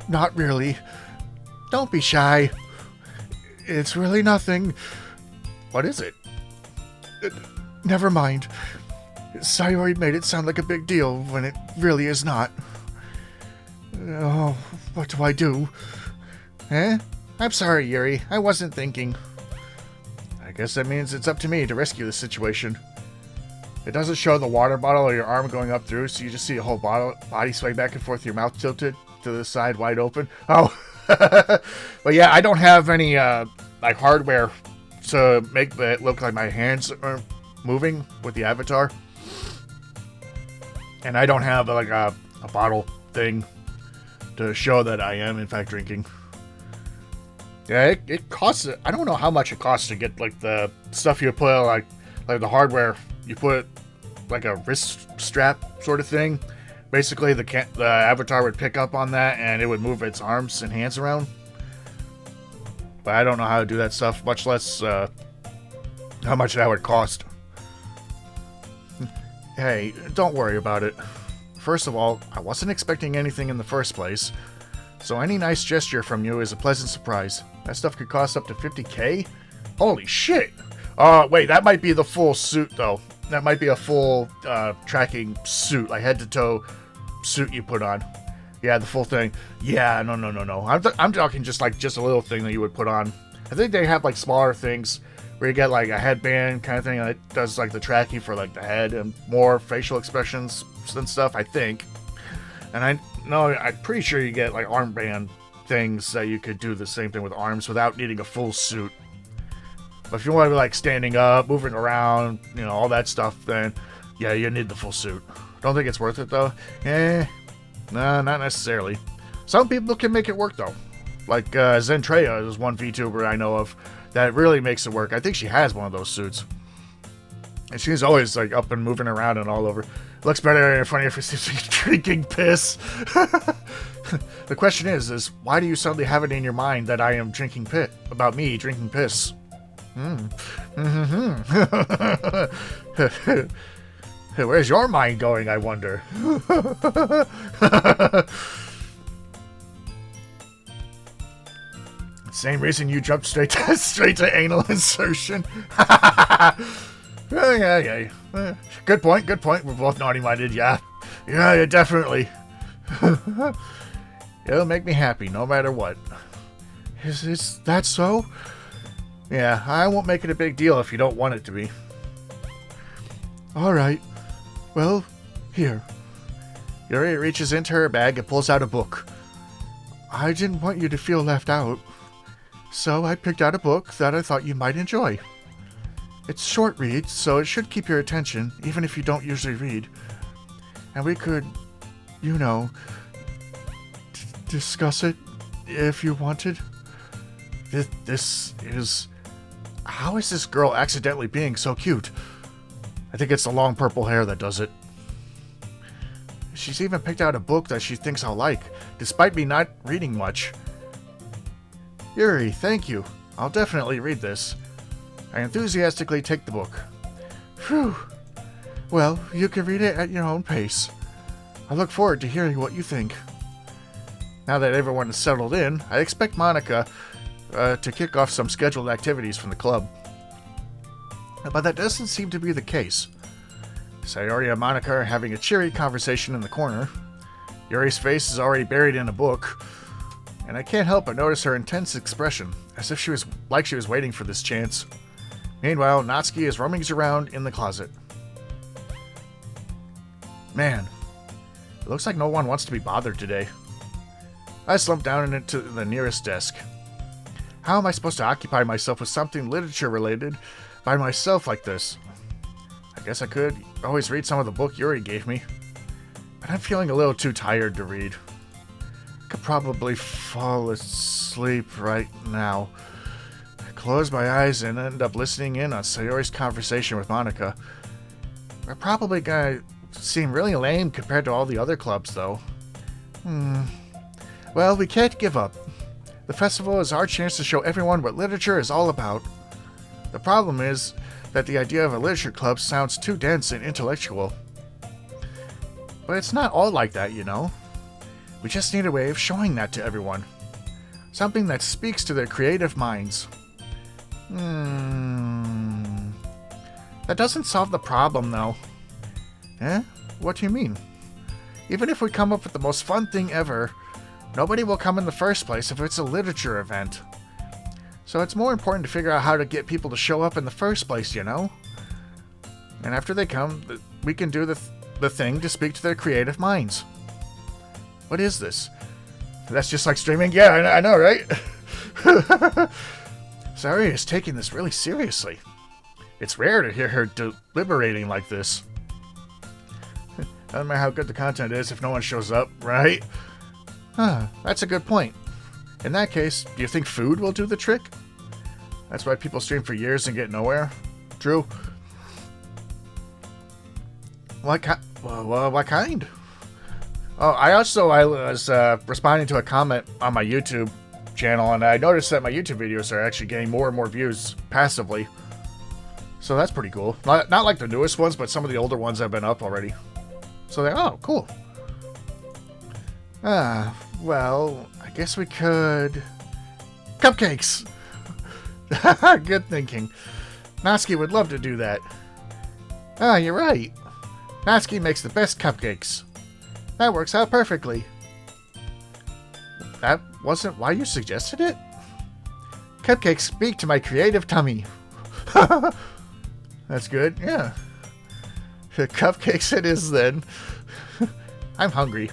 Not really. Don't be shy. It's really nothing. What is it? Never mind. Sayori made it sound like a big deal when it really is not. Oh, what do I do? I'm sorry, Yuri. I wasn't thinking. I guess that means it's up to me to rescue the situation. It doesn't show the water bottle or your arm going up through, so you just see a whole body sway back and forth, your mouth tilted to the side wide open. Oh. But yeah, I don't have any like hardware to make it look like my hands are moving with the avatar. And I don't have like a bottle thing to show that I am in fact drinking. Yeah, it costs. I don't know how much it costs to get like the stuff you put like the hardware. You put like a wrist strap sort of thing. Basically, the avatar would pick up on that and it would move its arms and hands around. But I don't know how to do that stuff, much less how much that would cost. Hey, don't worry about it. First of all, I wasn't expecting anything in the first place. So any nice gesture from you is a pleasant surprise. That stuff could cost up to 50k? Holy shit! Wait, that might be the full suit, though. That might be a full tracking suit, like head-to-toe suit you put on. Yeah, the full thing. Yeah, no. I'm talking just a little thing that you would put on. I think they have like smaller things where you get like a headband kind of thing that does like the tracking for like the head and more facial expressions and stuff, I think. And I'm pretty sure you get like armband things that you could do the same thing with arms without needing a full suit. But if you want to be like standing up, moving around, you know, all that stuff, then yeah, you need the full suit. Don't think it's worth it though. No, not necessarily. Some people can make it work though. Like Zentreya is one VTuber I know of that really makes it work. I think she has one of those suits. And she's always like up and moving around and all over. Looks better and funnier if she's drinking piss. The question is why do you suddenly have it in your mind that I am drinking piss? About me drinking piss? Where's your mind going, I wonder? Same reason you jumped straight to anal insertion. Yeah. Good point. We're both naughty-minded, yeah. Yeah, definitely. It'll make me happy, no matter what. Is that so? Yeah, I won't make it a big deal if you don't want it to be. Alright. Well, here. Yuri reaches into her bag and pulls out a book. I didn't want you to feel left out, so I picked out a book that I thought you might enjoy. It's short read, so it should keep your attention, even if you don't usually read. And we could, you know, discuss it if you wanted. This is... How is this girl accidentally being so cute? I think it's the long purple hair that does it. She's even picked out a book that she thinks I'll like, despite me not reading much. Yuri, thank you. I'll definitely read this. I enthusiastically take the book. Phew. Well, you can read it at your own pace. I look forward to hearing what you think. Now that everyone is settled in, I expect Monica to kick off some scheduled activities from the club. But that doesn't seem to be the case. Sayori and Monica are having a cheery conversation in the corner. Yuri's face is already buried in a book, and I can't help but notice her intense expression, as if she was waiting for this chance. Meanwhile, Natsuki is roaming around in the closet. Man, it looks like no one wants to be bothered today. I slump down into the nearest desk. How am I supposed to occupy myself with something literature-related by myself like this? I guess I could always read some of the book Yuri gave me, but I'm feeling a little too tired to read. I could probably fall asleep right now. I close my eyes and end up listening in on Sayori's conversation with Monica. We're probably gonna seem really lame compared to all the other clubs, though. Well, we can't give up. The festival is our chance to show everyone what literature is all about. The problem is that the idea of a literature club sounds too dense and intellectual. But it's not all like that, you know. We just need a way of showing that to everyone. Something that speaks to their creative minds. That doesn't solve the problem, though. Eh? What do you mean? Even if we come up with the most fun thing ever, nobody will come in the first place if it's a literature event. So it's more important to figure out how to get people to show up in the first place, you know? And after they come, we can do the thing to speak to their creative minds. What is this? That's just like streaming? Yeah, I know, right? Sayori is taking this really seriously. It's rare to hear her deliberating like this. Doesn't matter how good the content is if no one shows up, right? That's a good point. In that case, do you think food will do the trick? That's why people stream for years and get nowhere? True. What kind? Oh, I was responding to a comment on my YouTube channel, and I noticed that my YouTube videos are actually getting more and more views passively. So that's pretty cool. Not like the newest ones, but some of the older ones have been up already. So oh, cool. Well, I guess we could... Cupcakes! Good thinking. Natsuki would love to do that. You're right. Natsuki makes the best cupcakes. That works out perfectly. That wasn't why you suggested it? Cupcakes speak to my creative tummy. That's good, yeah. Cupcakes it is then. I'm hungry.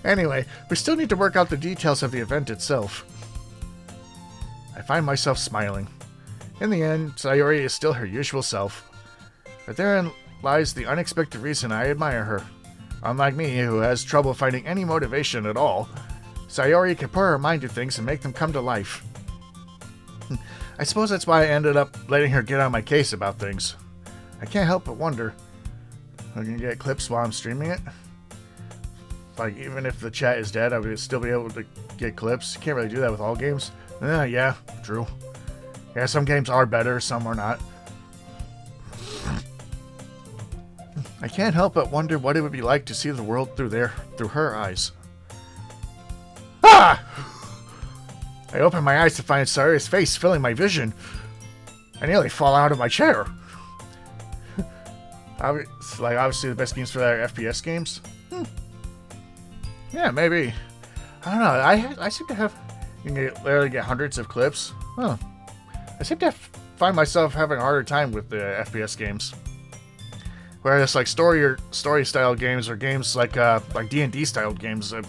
Anyway, we still need to work out the details of the event itself. I find myself smiling. In the end, Sayori is still her usual self. But therein lies the unexpected reason I admire her. Unlike me, who has trouble finding any motivation at all, Sayori can put her mind to things and make them come to life. I suppose that's why I ended up letting her get on my case about things. I can't help but wonder, I can get clips while I'm streaming it? Like, even if the chat is dead, I would still be able to get clips. You can't really do that with all games. Yeah, true. Yeah, some games are better, some are not. I can't help but wonder what it would be like to see the world through her eyes. Ah! I open my eyes to find Sayori's face filling my vision. I nearly fall out of my chair. Obviously the best games for that are FPS games. Yeah, maybe. I don't know. I seem to have... You can literally get hundreds of clips. Huh. I seem to find myself having a harder time with the FPS games. Whereas like story style games or games like D&D style games, I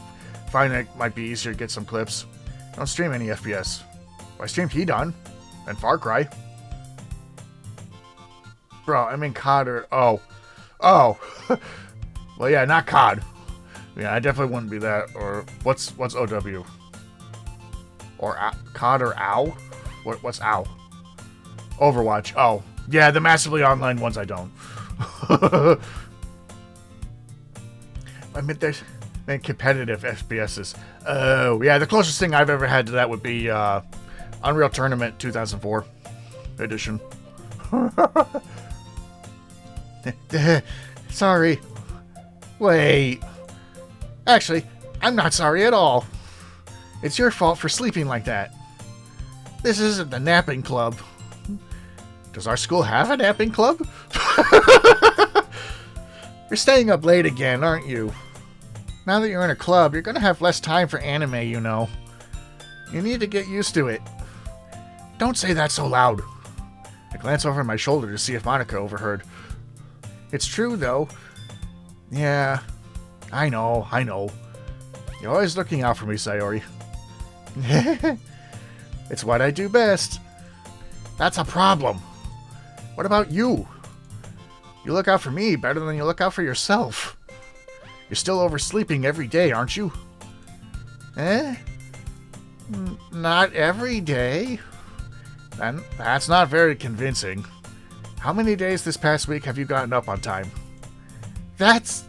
find it might be easier to get some clips. I don't stream any FPS. I streamed Hedon and Far Cry. Bro, I mean COD or... Oh. Well, yeah, not COD. Yeah, I definitely wouldn't be that. Or what's OW? Or COD or OW? What's OW? Overwatch. Oh, yeah, the massively online ones I don't. I mean, there's competitive FPSs. Oh, yeah, the closest thing I've ever had to that would be Unreal Tournament 2004 edition. Sorry. Wait. Actually, I'm not sorry at all. It's your fault for sleeping like that. This isn't the napping club. Does our school have a napping club? You're staying up late again, aren't you? Now that you're in a club, you're gonna have less time for anime, you know. You need to get used to it. Don't say that so loud. I glance over my shoulder to see if Monica overheard. It's true, though. Yeah, I know. You're always looking out for me, Sayori. It's what I do best. That's a problem. What about you? You look out for me better than you look out for yourself. You're still oversleeping every day, aren't you? Not every day. Then that's not very convincing. How many days this past week have you gotten up on time? It's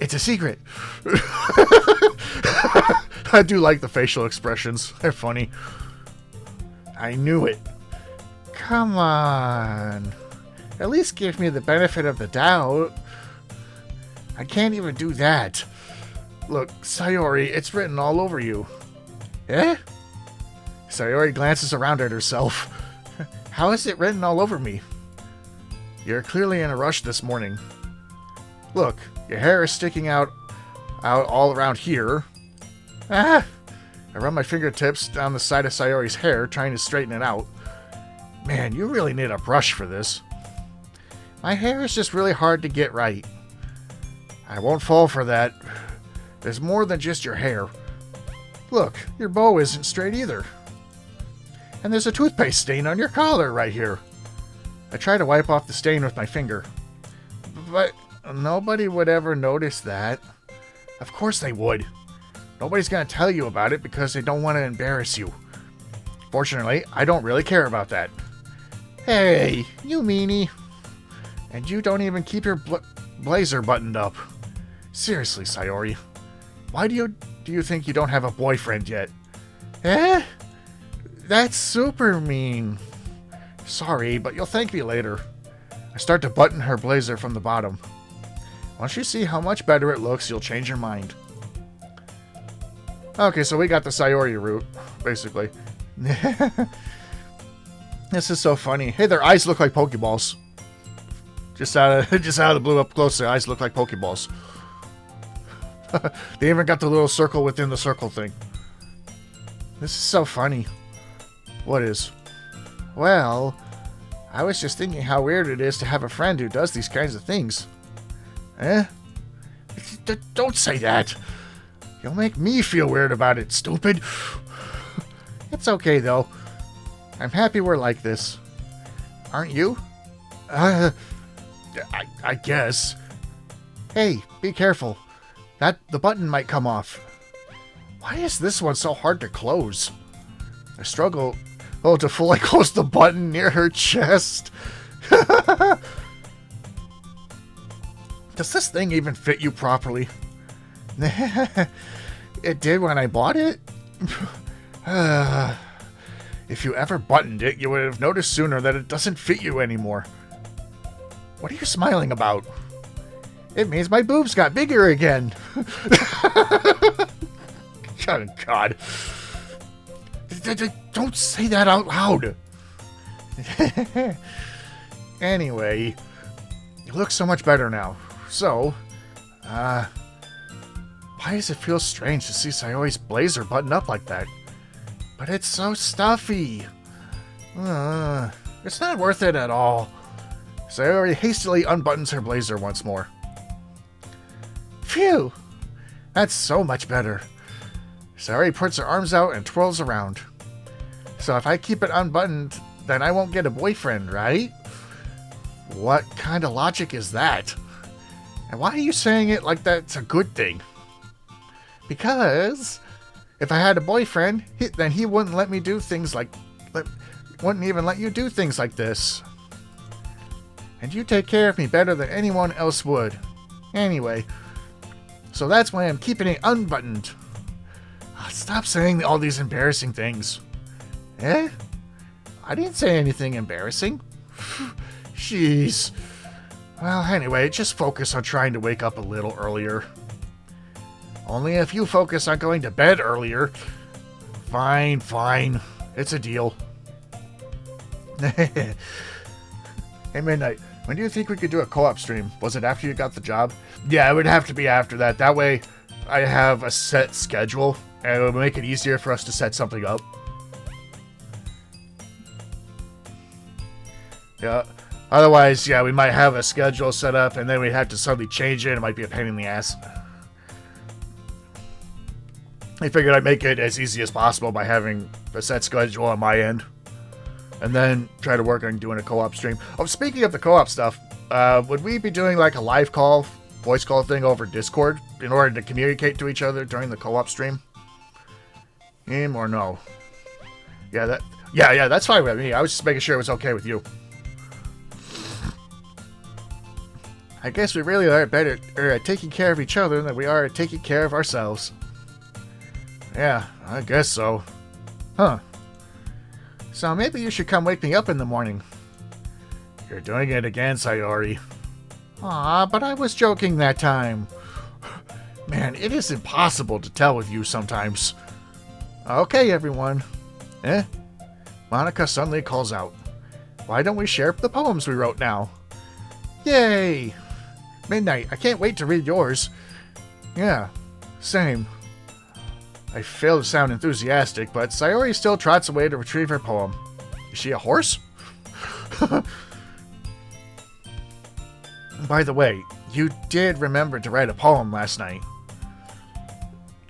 a secret. I do like the facial expressions. They're funny. I knew it. Come on. At least give me the benefit of the doubt. I can't even do that. Look, Sayori, it's written all over you. Eh? Sayori glances around at herself. How is it written all over me? You're clearly in a rush this morning. Look, your hair is sticking out all around here. Ah! I run my fingertips down the side of Sayori's hair, trying to straighten it out. Man, you really need a brush for this. My hair is just really hard to get right. I won't fall for that. There's more than just your hair. Look, your bow isn't straight either. And there's a toothpaste stain on your collar right here. I try to wipe off the stain with my finger. But nobody would ever notice that. Of course they would. Nobody's going to tell you about it because they don't want to embarrass you. Fortunately, I don't really care about that. Hey, you meanie. And you don't even keep your blazer buttoned up. Seriously, Sayori. Why do you think you don't have a boyfriend yet? Eh? That's super mean. Sorry, but you'll thank me later. I start to button her blazer from the bottom. Once you see how much better it looks, you'll change your mind. Okay, so we got the Sayori route, basically. This is so funny. Hey, their eyes look like Pokeballs. Just out of the blue up close, their eyes look like Pokeballs. They even got the little circle within the circle thing. This is so funny. What is? Well, I was just thinking how weird it is to have a friend who does these kinds of things. Eh? Don't say that. You'll make me feel weird about it, stupid. It's okay, though. I'm happy we're like this. Aren't you? I guess. Hey, be careful. The button might come off. Why is this one so hard to close? I struggle to fully close the button near her chest. Does this thing even fit you properly? It did when I bought it. If you ever buttoned it, you would have noticed sooner that it doesn't fit you anymore. What are you smiling about? It means my boobs got bigger again. Oh, God. Don't say that out loud. Anyway, you look so much better now. So, why does it feel strange to see Sayori's blazer buttoned up like that? But it's so stuffy. It's not worth it at all. Sayori hastily unbuttons her blazer once more. Phew! That's so much better. Sayori puts her arms out and twirls around. So if I keep it unbuttoned, then I won't get a boyfriend, right? What kind of logic is that? And why are you saying it like that's a good thing? Because if I had a boyfriend, then he wouldn't let me do things like... wouldn't even let you do things like this. And you take care of me better than anyone else would. Anyway, so that's why I'm keeping it unbuttoned. Stop saying all these embarrassing things. Eh? I didn't say anything embarrassing. Jeez. Well, anyway, just focus on trying to wake up a little earlier. Only if you focus on going to bed earlier. Fine, fine. It's a deal. Hey, Midnight, when do you think we could do a co-op stream? Was it after you got the job? Yeah, it would have to be after that. That way, I have a set schedule, and it would make it easier for us to set something up. Yeah. Otherwise, yeah, we might have a schedule set up, and then we'd have to suddenly change it. It might be a pain in the ass. I figured I'd make it as easy as possible by having a set schedule on my end. And then try to work on doing a co-op stream. Oh, speaking of the co-op stuff, would we be doing like a live call, voice call thing over Discord in order to communicate to each other during the co-op stream? Or no? Yeah, that's fine with me. I was just making sure it was okay with you. I guess we really are better at taking care of each other than we are at taking care of ourselves. Yeah, I guess so. Huh. So maybe you should come wake me up in the morning. You're doing it again, Sayori. Aw, but I was joking that time. Man, it is impossible to tell with you sometimes. Okay, everyone. Monica suddenly calls out. Why don't we share the poems we wrote now? Yay! Midnight, I can't wait to read yours. Yeah, same. I fail to sound enthusiastic, but Sayori still trots away to retrieve her poem. Is she a horse? By the way, you did remember to write a poem last night.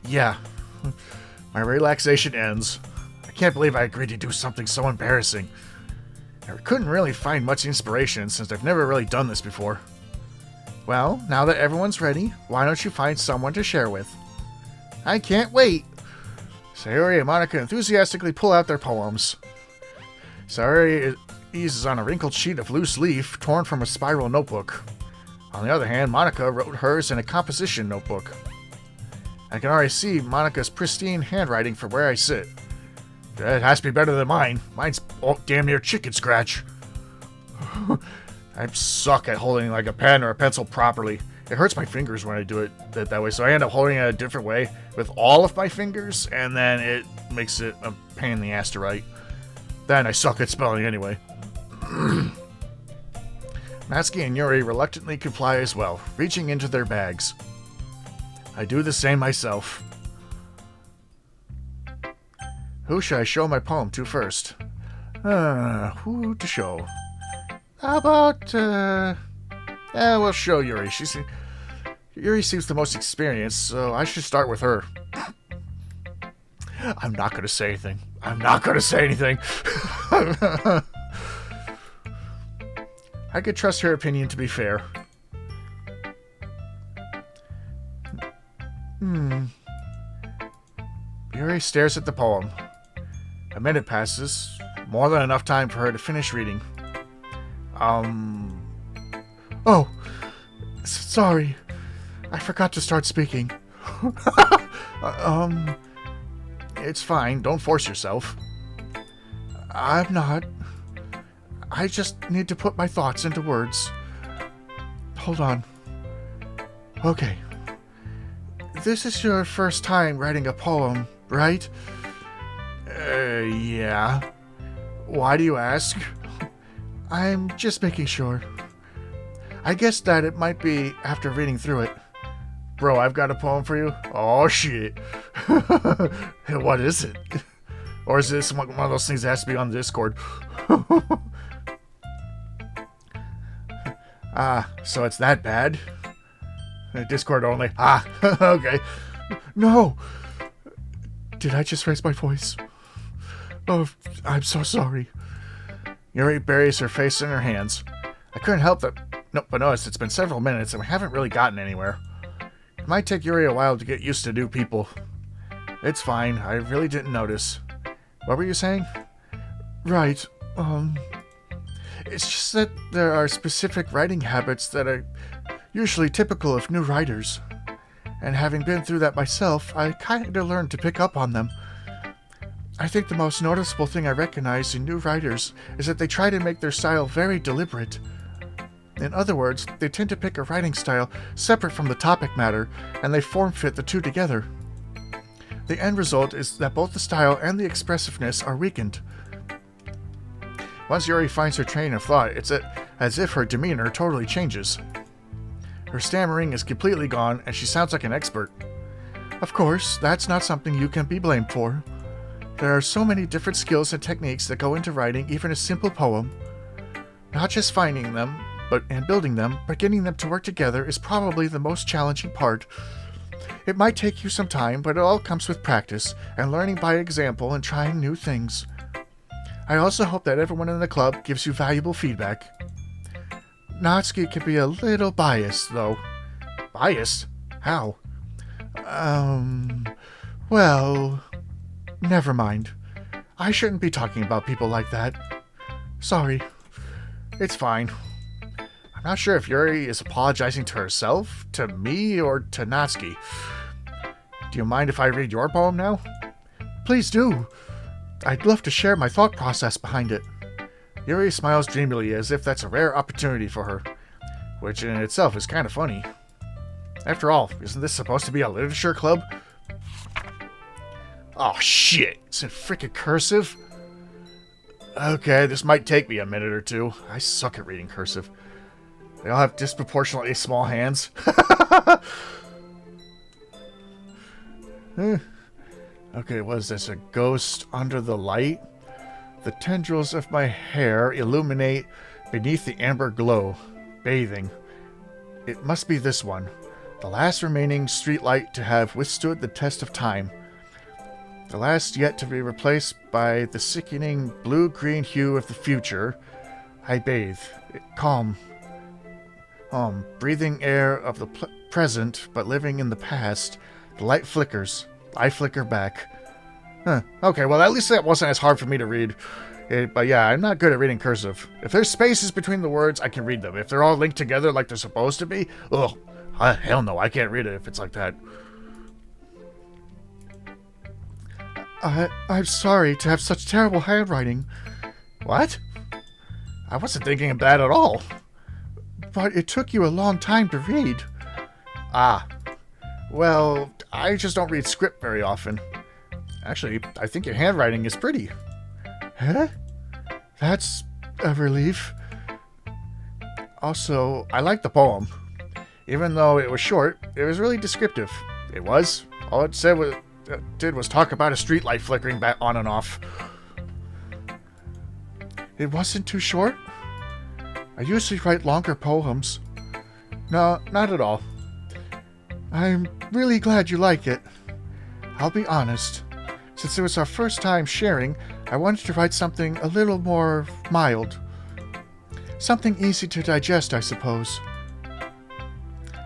Yeah. My relaxation ends. I can't believe I agreed to do something so embarrassing. I couldn't really find much inspiration since I've never really done this before. Well, now that everyone's ready, why don't you find someone to share with? I can't wait! Sayori and Monica enthusiastically pull out their poems. Sayori eases on a wrinkled sheet of loose leaf torn from a spiral notebook. On the other hand, Monica wrote hers in a composition notebook. I can already see Monica's pristine handwriting from where I sit. It has to be better than mine. Mine's damn near chicken scratch. I suck at holding like a pen or a pencil properly. It hurts my fingers when I do it that way, so I end up holding it a different way with all of my fingers, and then it makes it a pain in the ass to write. Then I suck at spelling anyway. Natsuki and Yuri reluctantly comply as well, reaching into their bags. I do the same myself. Who should I show my poem to first? Who to show? How about, we'll show Yuri. Yuri seems the most experienced, so I should start with her. I'm not going to say anything. I'm not going to say anything. I could trust her opinion to be fair. Yuri stares at the poem. A minute passes, more than enough time for her to finish reading. Oh, sorry. I forgot to start speaking. It's fine. Don't force yourself. I'm not. I just need to put my thoughts into words. Hold on. Okay. This is your first time writing a poem, right? Yeah. Why do you ask? I'm just making sure. I guess that it might be after reading through it. Bro, I've got a poem for you. Oh, shit. What is it? Or is this one of those things that has to be on Discord? So it's that bad? Discord only. Okay. No! Did I just raise my voice? Oh, I'm so sorry. Yuri buries her face in her hands. I couldn't help but notice it's been several minutes and we haven't really gotten anywhere. It might take Yuri a while to get used to new people. It's fine, I really didn't notice. What were you saying? Right, it's just that there are specific writing habits that are usually typical of new writers. And having been through that myself, I kinda learned to pick up on them. I think the most noticeable thing I recognize in new writers is that they try to make their style very deliberate. In other words, they tend to pick a writing style separate from the topic matter, and they form-fit the two together. The end result is that both the style and the expressiveness are weakened. Once Yuri finds her train of thought, it's as if her demeanor totally changes. Her stammering is completely gone, and she sounds like an expert. Of course, that's not something you can be blamed for. There are so many different skills and techniques that go into writing even a simple poem. Not just finding them, and building them, but getting them to work together is probably the most challenging part. It might take you some time, but it all comes with practice, and learning by example and trying new things. I also hope that everyone in the club gives you valuable feedback. Natsuki can be a little biased, though. Biased? How? Well, never mind. I shouldn't be talking about people like that. Sorry. It's fine. I'm not sure if Yuri is apologizing to herself, to me, or to Natsuki. Do you mind if I read your poem now? Please do. I'd love to share my thought process behind it. Yuri smiles dreamily as if that's a rare opportunity for her, which in itself is kind of funny. After all, isn't this supposed to be a literature club? Oh shit, it's in frickin' cursive? Okay, this might take me a minute or two. I suck at reading cursive. They all have disproportionately small hands. Okay, what is this? A ghost under the light? The tendrils of my hair illuminate beneath the amber glow. Bathing. It must be this one. The last remaining streetlight to have withstood the test of time. The last yet to be replaced by the sickening blue-green hue of the future. I bathe. Calm. Breathing air of the present, but living in the past. The light flickers. I flicker back. Okay, well at least that wasn't as hard for me to read. But yeah, I'm not good at reading cursive. If there's spaces between the words, I can read them. If they're all linked together like they're supposed to be, hell no, I can't read it if it's like that. I'm sorry to have such terrible handwriting. What? I wasn't thinking of that at all. But it took you a long time to read. Ah. Well, I just don't read script very often. Actually, I think your handwriting is pretty. Huh? That's a relief. Also, I like the poem. Even though it was short, it was really descriptive. It was. All it said was talk about a streetlight flickering back on and off. It wasn't too short? I usually write longer poems. No, not at all. I'm really glad you like it. I'll be honest. Since it was our first time sharing, I wanted to write something a little more mild. Something easy to digest, I suppose.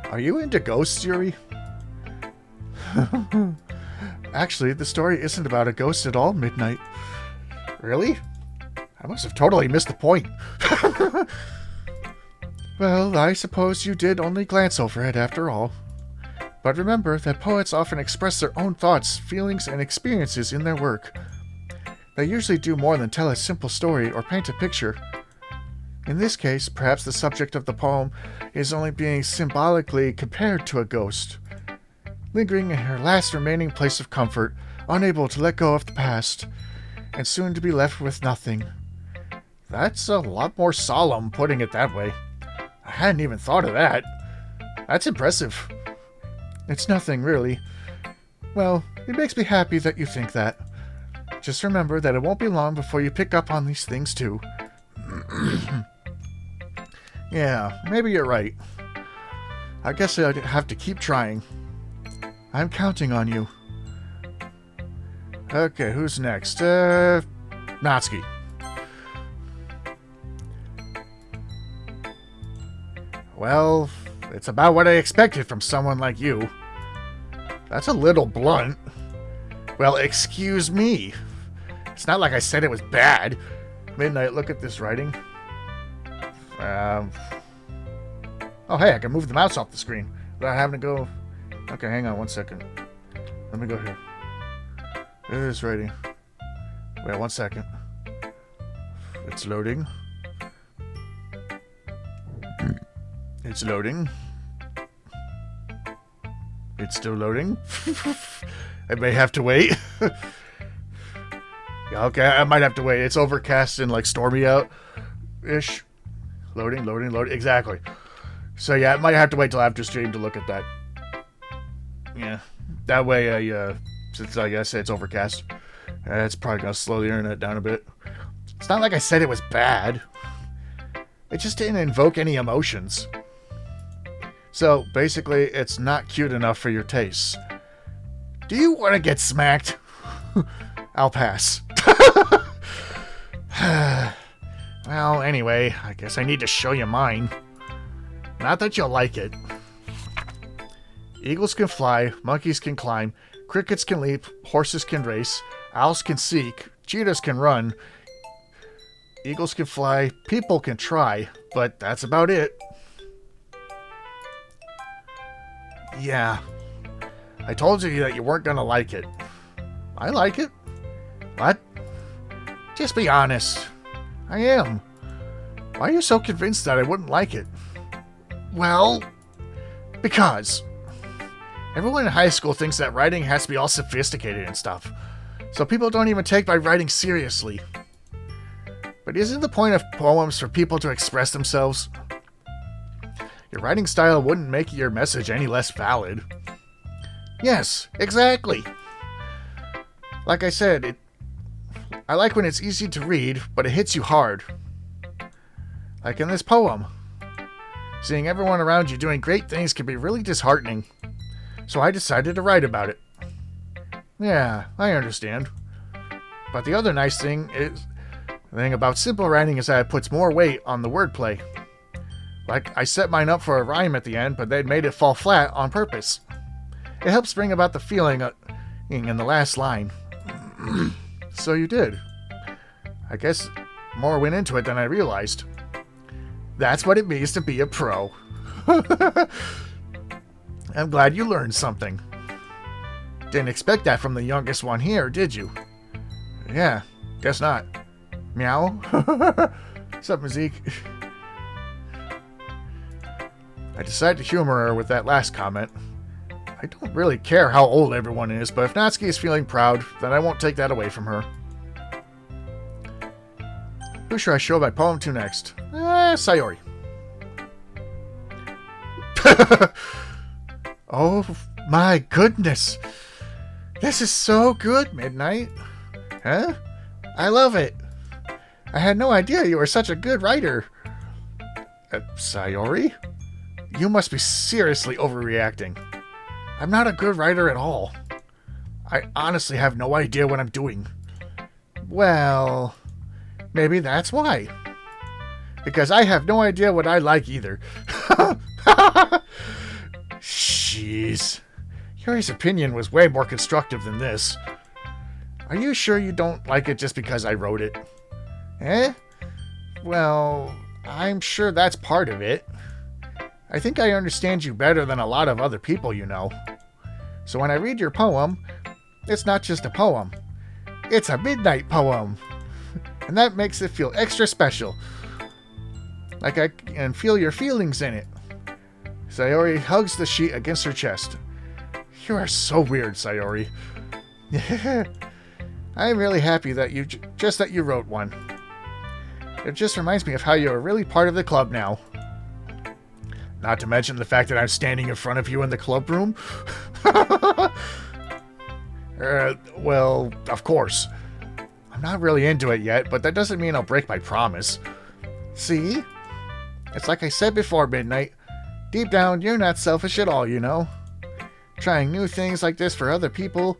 Are you into ghosts, Yuri? Actually, the story isn't about a ghost at all, Midnight. Really? I must have totally missed the point. Well, I suppose you did only glance over it after all. But remember that poets often express their own thoughts, feelings, and experiences in their work. They usually do more than tell a simple story or paint a picture. In this case, perhaps the subject of the poem is only being symbolically compared to a ghost, lingering in her last remaining place of comfort, unable to let go of the past, and soon to be left with nothing. That's a lot more solemn, putting it that way. I hadn't even thought of that. That's impressive. It's nothing, really. Well, it makes me happy that you think that. Just remember that it won't be long before you pick up on these things, too. Yeah, maybe you're right. I guess I'd have to keep trying. I'm counting on you. Okay, who's next? Natsuki. Well, it's about what I expected from someone like you. That's a little blunt. Well, excuse me. It's not like I said it was bad. Midnight, look at this writing. Oh, hey, I can move the mouse off the screen without having to go... Okay, hang on one second. Let me go here. Look at this writing. Wait 1 second. It's loading. It's loading. It's still loading. I may have to wait. Yeah, okay, I might have to wait. It's overcast and like stormy out-ish. Loading, loading, loading. Exactly. So yeah, I might have to wait till after stream to look at that. Yeah. That way, since like I said, it's overcast. It's probably gonna slow the internet down a bit. It's not like I said it was bad. It just didn't invoke any emotions. So, basically, it's not cute enough for your tastes. Do you want to get smacked? I'll pass. Well, anyway, I guess I need to show you mine. Not that you'll like it. Eagles can fly, monkeys can climb, crickets can leap, horses can race, owls can seek, cheetahs can run, eagles can fly, people can try, but that's about it. Yeah. I told you that you weren't gonna like it. I like it. What? Just be honest. I am. Why are you so convinced that I wouldn't like it? Well, because everyone in high school thinks that writing has to be all sophisticated and stuff. So people don't even take my writing seriously. But isn't the point of poems for people to express themselves? Your writing style wouldn't make your message any less valid. Yes, exactly. Like I said, I like when it's easy to read, but it hits you hard. Like in this poem. Seeing everyone around you doing great things can be really disheartening. So I decided to write about it. Yeah, I understand. But the other nice thing about simple writing is that it puts more weight on the wordplay. Like, I set mine up for a rhyme at the end, but they'd made it fall flat on purpose. It helps bring about the feeling in the last line. So you did. I guess more went into it than I realized. That's what it means to be a pro. I'm glad you learned something. Didn't expect that from the youngest one here, did you? Yeah, guess not. Meow? What's up, Zeke? I decided to humor her with that last comment. I don't really care how old everyone is, but if Natsuki is feeling proud, then I won't take that away from her. Who should I show my poem to next? Sayori. Oh my goodness. This is so good, Midnight. Huh? I love it. I had no idea you were such a good writer. Sayori? You must be seriously overreacting. I'm not a good writer at all. I honestly have no idea what I'm doing. Well, maybe that's why. Because I have no idea what I like either. Jeez. Yuri's opinion was way more constructive than this. Are you sure you don't like it just because I wrote it? Eh? Well, I'm sure that's part of it. I think I understand you better than a lot of other people you know. So when I read your poem, it's not just a poem. It's a midnight poem. And that makes it feel extra special. Like I can feel your feelings in it. Sayori hugs the sheet against her chest. You are so weird, Sayori. I'm really happy that you wrote one. It just reminds me of how you're really part of the club now. Not to mention the fact that I'm standing in front of you in the club room. Well, of course. I'm not really into it yet, but that doesn't mean I'll break my promise. See? It's like I said before, Midnight. Deep down, you're not selfish at all, you know? Trying new things like this for other people,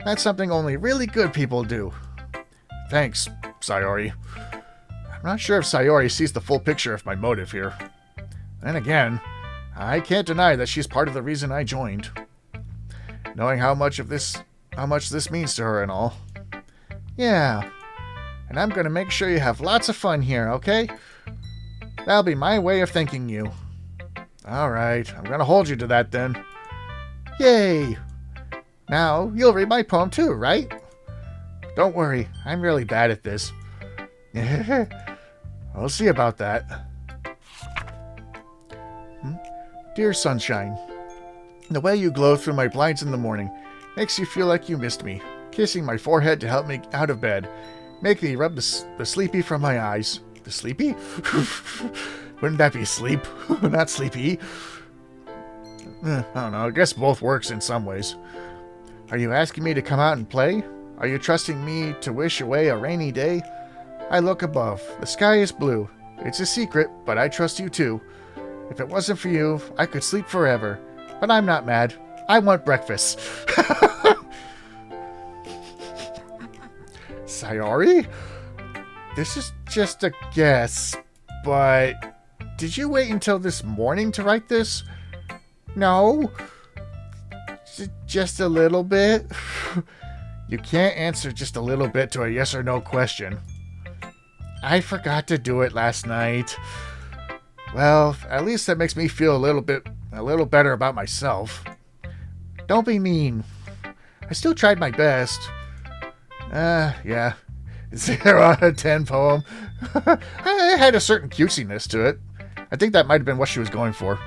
that's something only really good people do. Thanks, Sayori. I'm not sure if Sayori sees the full picture of my motive here. Then again, I can't deny that she's part of the reason I joined. Knowing how much this means to her and all. Yeah, and I'm gonna make sure you have lots of fun here, okay? That'll be my way of thanking you. Alright, I'm gonna hold you to that then. Yay! Now, you'll read my poem too, right? Don't worry, I'm really bad at this. We'll see about that. Dear sunshine, the way you glow through my blinds in the morning makes you feel like you missed me. Kissing my forehead to help me out of bed. Make me rub the sleepy from my eyes. The sleepy? Wouldn't that be sleep? Not sleepy. I don't know. I guess both works in some ways. Are you asking me to come out and play? Are you trusting me to wish away a rainy day? I look above. The sky is blue. It's a secret, but I trust you too. If it wasn't for you, I could sleep forever. But I'm not mad. I want breakfast. Sayori? This is just a guess, but did you wait until this morning to write this? No? Just a little bit? You can't answer just a little bit to a yes or no question. I forgot to do it last night. Well, at least that makes me feel a little better about myself. Don't be mean. I still tried my best. Yeah. 0 out of 10 poem. I had a certain cutesiness to it. I think that might have been what she was going for.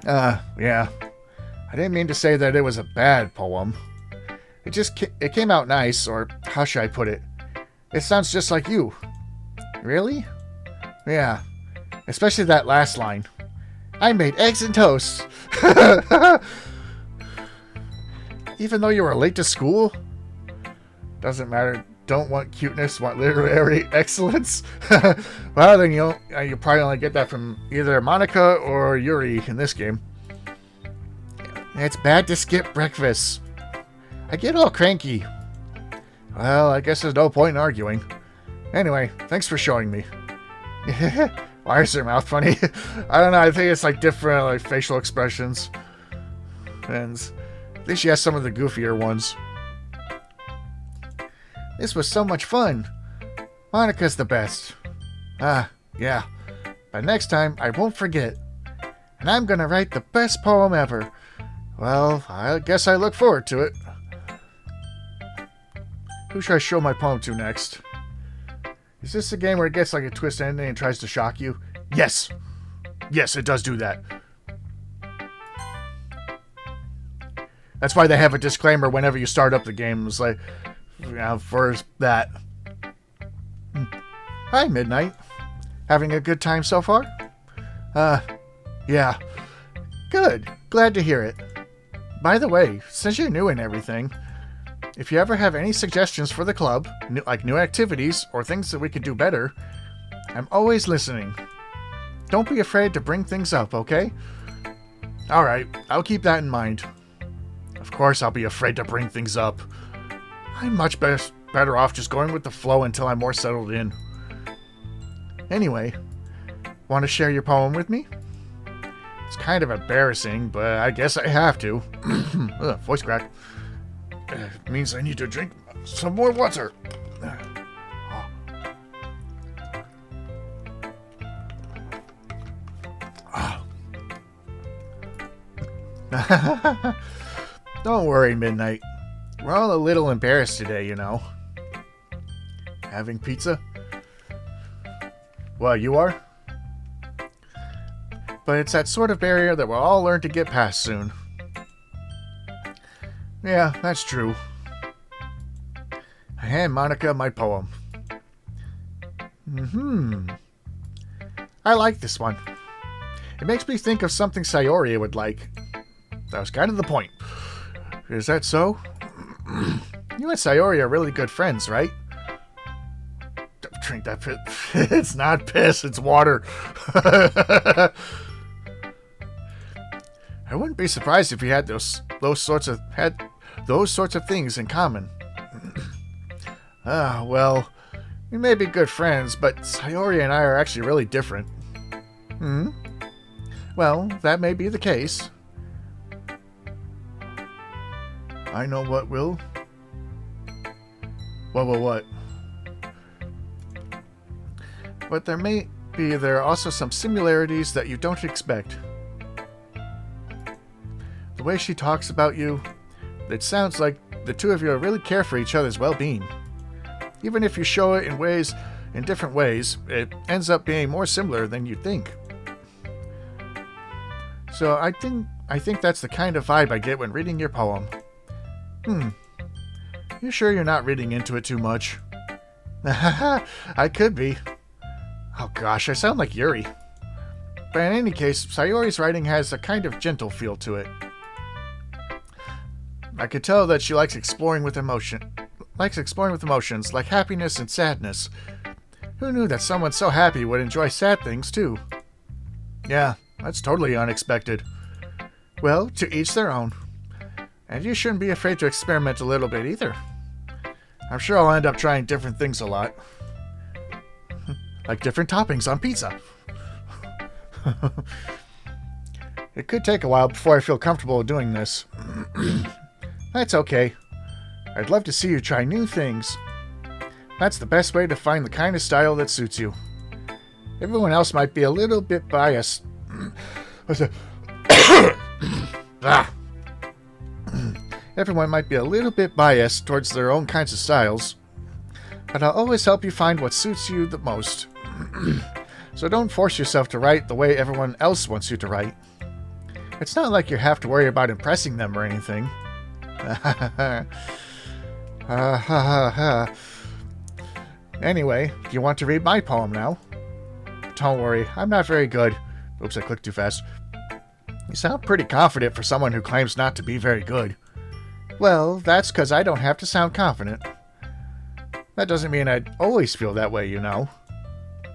Yeah. I didn't mean to say that it was a bad poem. It came out nice, or how should I put it? It sounds just like you. Really? Yeah. Especially that last line. I made eggs and toast. Even though you were late to school? Doesn't matter. Don't want cuteness, want literary excellence. Well, then you probably only get that from either Monica or Yuri in this game. It's bad to skip breakfast. I get all cranky. Well, I guess there's no point in arguing. Anyway, thanks for showing me. Why is her mouth funny? I don't know. I think it's like different facial expressions. And at least she has some of the goofier ones. This was so much fun. Monica's the best. Yeah. But next time, I won't forget. And I'm gonna write the best poem ever. Well, I guess I look forward to it. Who should I show my poem to next? Is this a game where it gets like a twist ending and tries to shock you? Yes! Yes, it does do that. That's why they have a disclaimer whenever you start up the game. It's like, for that. Hi, Midnight. Having a good time so far? Yeah. Good. Glad to hear it. By the way, since you're new and everything, if you ever have any suggestions for the club, like new activities or things that we could do better, I'm always listening. Don't be afraid to bring things up, okay? Alright, I'll keep that in mind. Of course I'll be afraid to bring things up. I'm much better off just going with the flow until I'm more settled in. Anyway, want to share your poem with me? It's kind of embarrassing, but I guess I have to. Ugh, voice crack. It means I need to drink some more water. Don't worry, Midnight. We're all a little embarrassed today, you know. Having pizza? Well, you are? But it's that sort of barrier that we'll all learn to get past soon. Yeah, that's true. I hand Monica my poem. I like this one. It makes me think of something Sayori would like. That was kind of the point. Is that so? You and Sayori are really good friends, right? Don't drink that piss. It's not piss, it's water. I wouldn't be surprised if you had those sorts of things in common. Well, we may be good friends, but Sayori and I are actually really different. Well, that may be the case. I know what will. What? But there are also some similarities that you don't expect. The way she talks about you, it sounds like the two of you really care for each other's well-being. Even if you show it in different ways, it ends up being more similar than you'd think. So I think that's the kind of vibe I get when reading your poem. You sure you're not reading into it too much? I could be. Oh gosh, I sound like Yuri. But in any case, Sayori's writing has a kind of gentle feel to it. I could tell that she likes exploring with emotions, like happiness and sadness. Who knew that someone so happy would enjoy sad things too? Yeah, that's totally unexpected. Well, to each their own. And you shouldn't be afraid to experiment a little bit either. I'm sure I'll end up trying different things a lot. Like different toppings on pizza. It could take a while before I feel comfortable doing this. That's okay. I'd love to see you try new things. That's the best way to find the kind of style that suits you. Everyone else might be a little bit biased. Everyone might be a little bit biased towards their own kinds of styles, but I'll always help you find what suits you the most. So don't force yourself to write the way everyone else wants you to write. It's not like you have to worry about impressing them or anything. Anyway, do you want to read my poem now? Don't worry, I'm not very good. Oops, I clicked too fast. You sound pretty confident for someone who claims not to be very good. Well, that's because I don't have to sound confident. That doesn't mean I'd always feel that way, you know.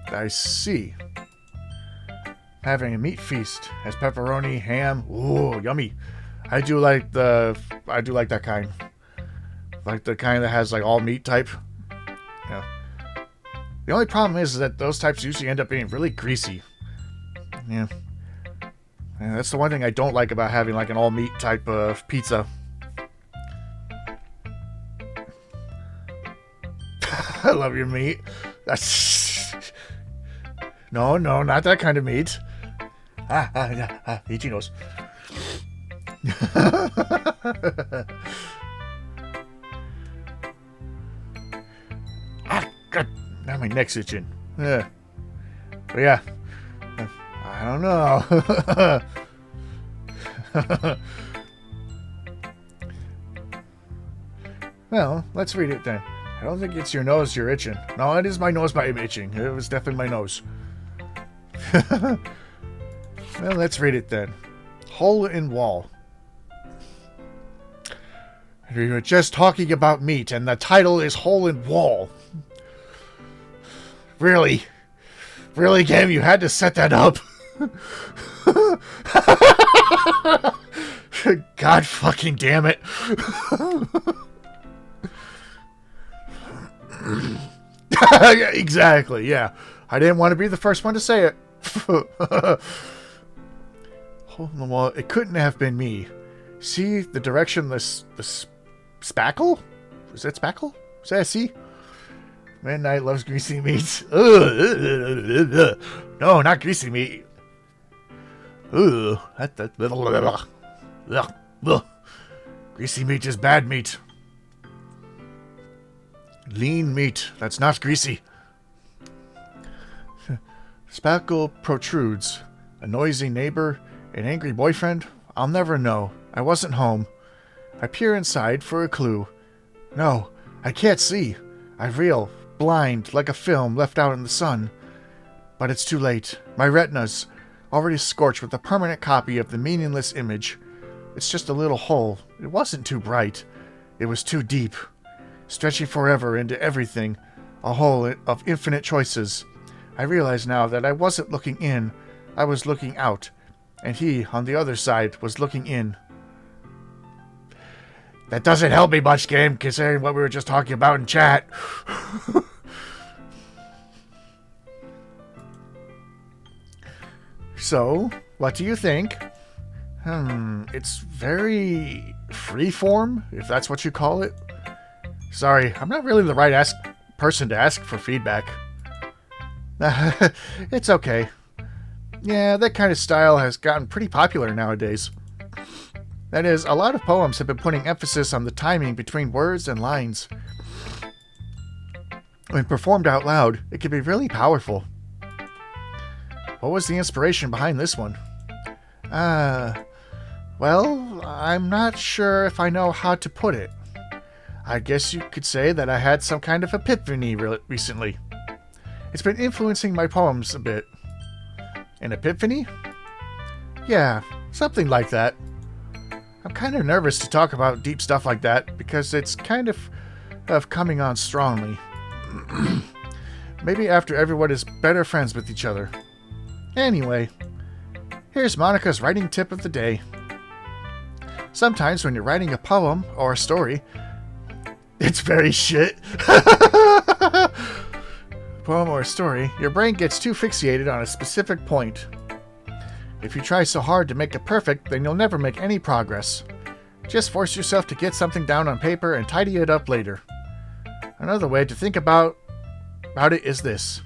I see. Having a meat feast has pepperoni, ham. Ooh, yummy. I do like that kind. Like the kind that has like all meat type. Yeah. The only problem is that those types usually end up being really greasy. Yeah. And that's the one thing I don't like about having like an all meat type of pizza. I love your meat. That's no, not that kind of meat. Ichinos. God, now my neck's itching. Yeah. But yeah, I don't know. Well, let's read it then. I don't think it's your nose you're itching. No, it is my nose I'm itching. It was definitely my nose. Well, let's read it then. Hole in wall. We were just talking about meat, and the title is Hole in Wall. Really? Really, game? You had to set that up? God fucking damn it. Exactly, yeah. I didn't want to be the first one to say it. Hole in the wall. It couldn't have been me. See the direction the spackle? Is that spackle? Is that a C? Midnight loves greasy meats. No, not greasy meat. Ooh, greasy meat is bad meat. Lean meat, that's not greasy. Spackle protrudes. A noisy neighbor, an angry boyfriend? I'll never know. I wasn't home. I peer inside for a clue. No, I can't see. I reel, blind, like a film left out in the sun. But it's too late. My retina's already scorched with a permanent copy of the meaningless image. It's just a little hole. It wasn't too bright. It was too deep. Stretching forever into everything. A hole of infinite choices. I realize now that I wasn't looking in. I was looking out. And he, on the other side, was looking in. That doesn't help me much, game, considering what we were just talking about in chat. So, what do you think? It's very freeform, if that's what you call it. Sorry, I'm not really the right person to ask for feedback. It's okay. Yeah, that kind of style has gotten pretty popular nowadays. That is, a lot of poems have been putting emphasis on the timing between words and lines. When performed out loud, it can be really powerful. What was the inspiration behind this one? Well, I'm not sure if I know how to put it. I guess you could say that I had some kind of epiphany recently. It's been influencing my poems a bit. An epiphany? Yeah, something like that. I'm kind of nervous to talk about deep stuff like that because it's kind of coming on strongly. Maybe after everyone is better friends with each other. Anyway, here's Monica's writing tip of the day. Sometimes when you're writing a poem or a story, it's very shit. Poem or a story, your brain gets too fixated on a specific point. If you try so hard to make it perfect, then you'll never make any progress. Just force yourself to get something down on paper and tidy it up later. Another way to think about it is this.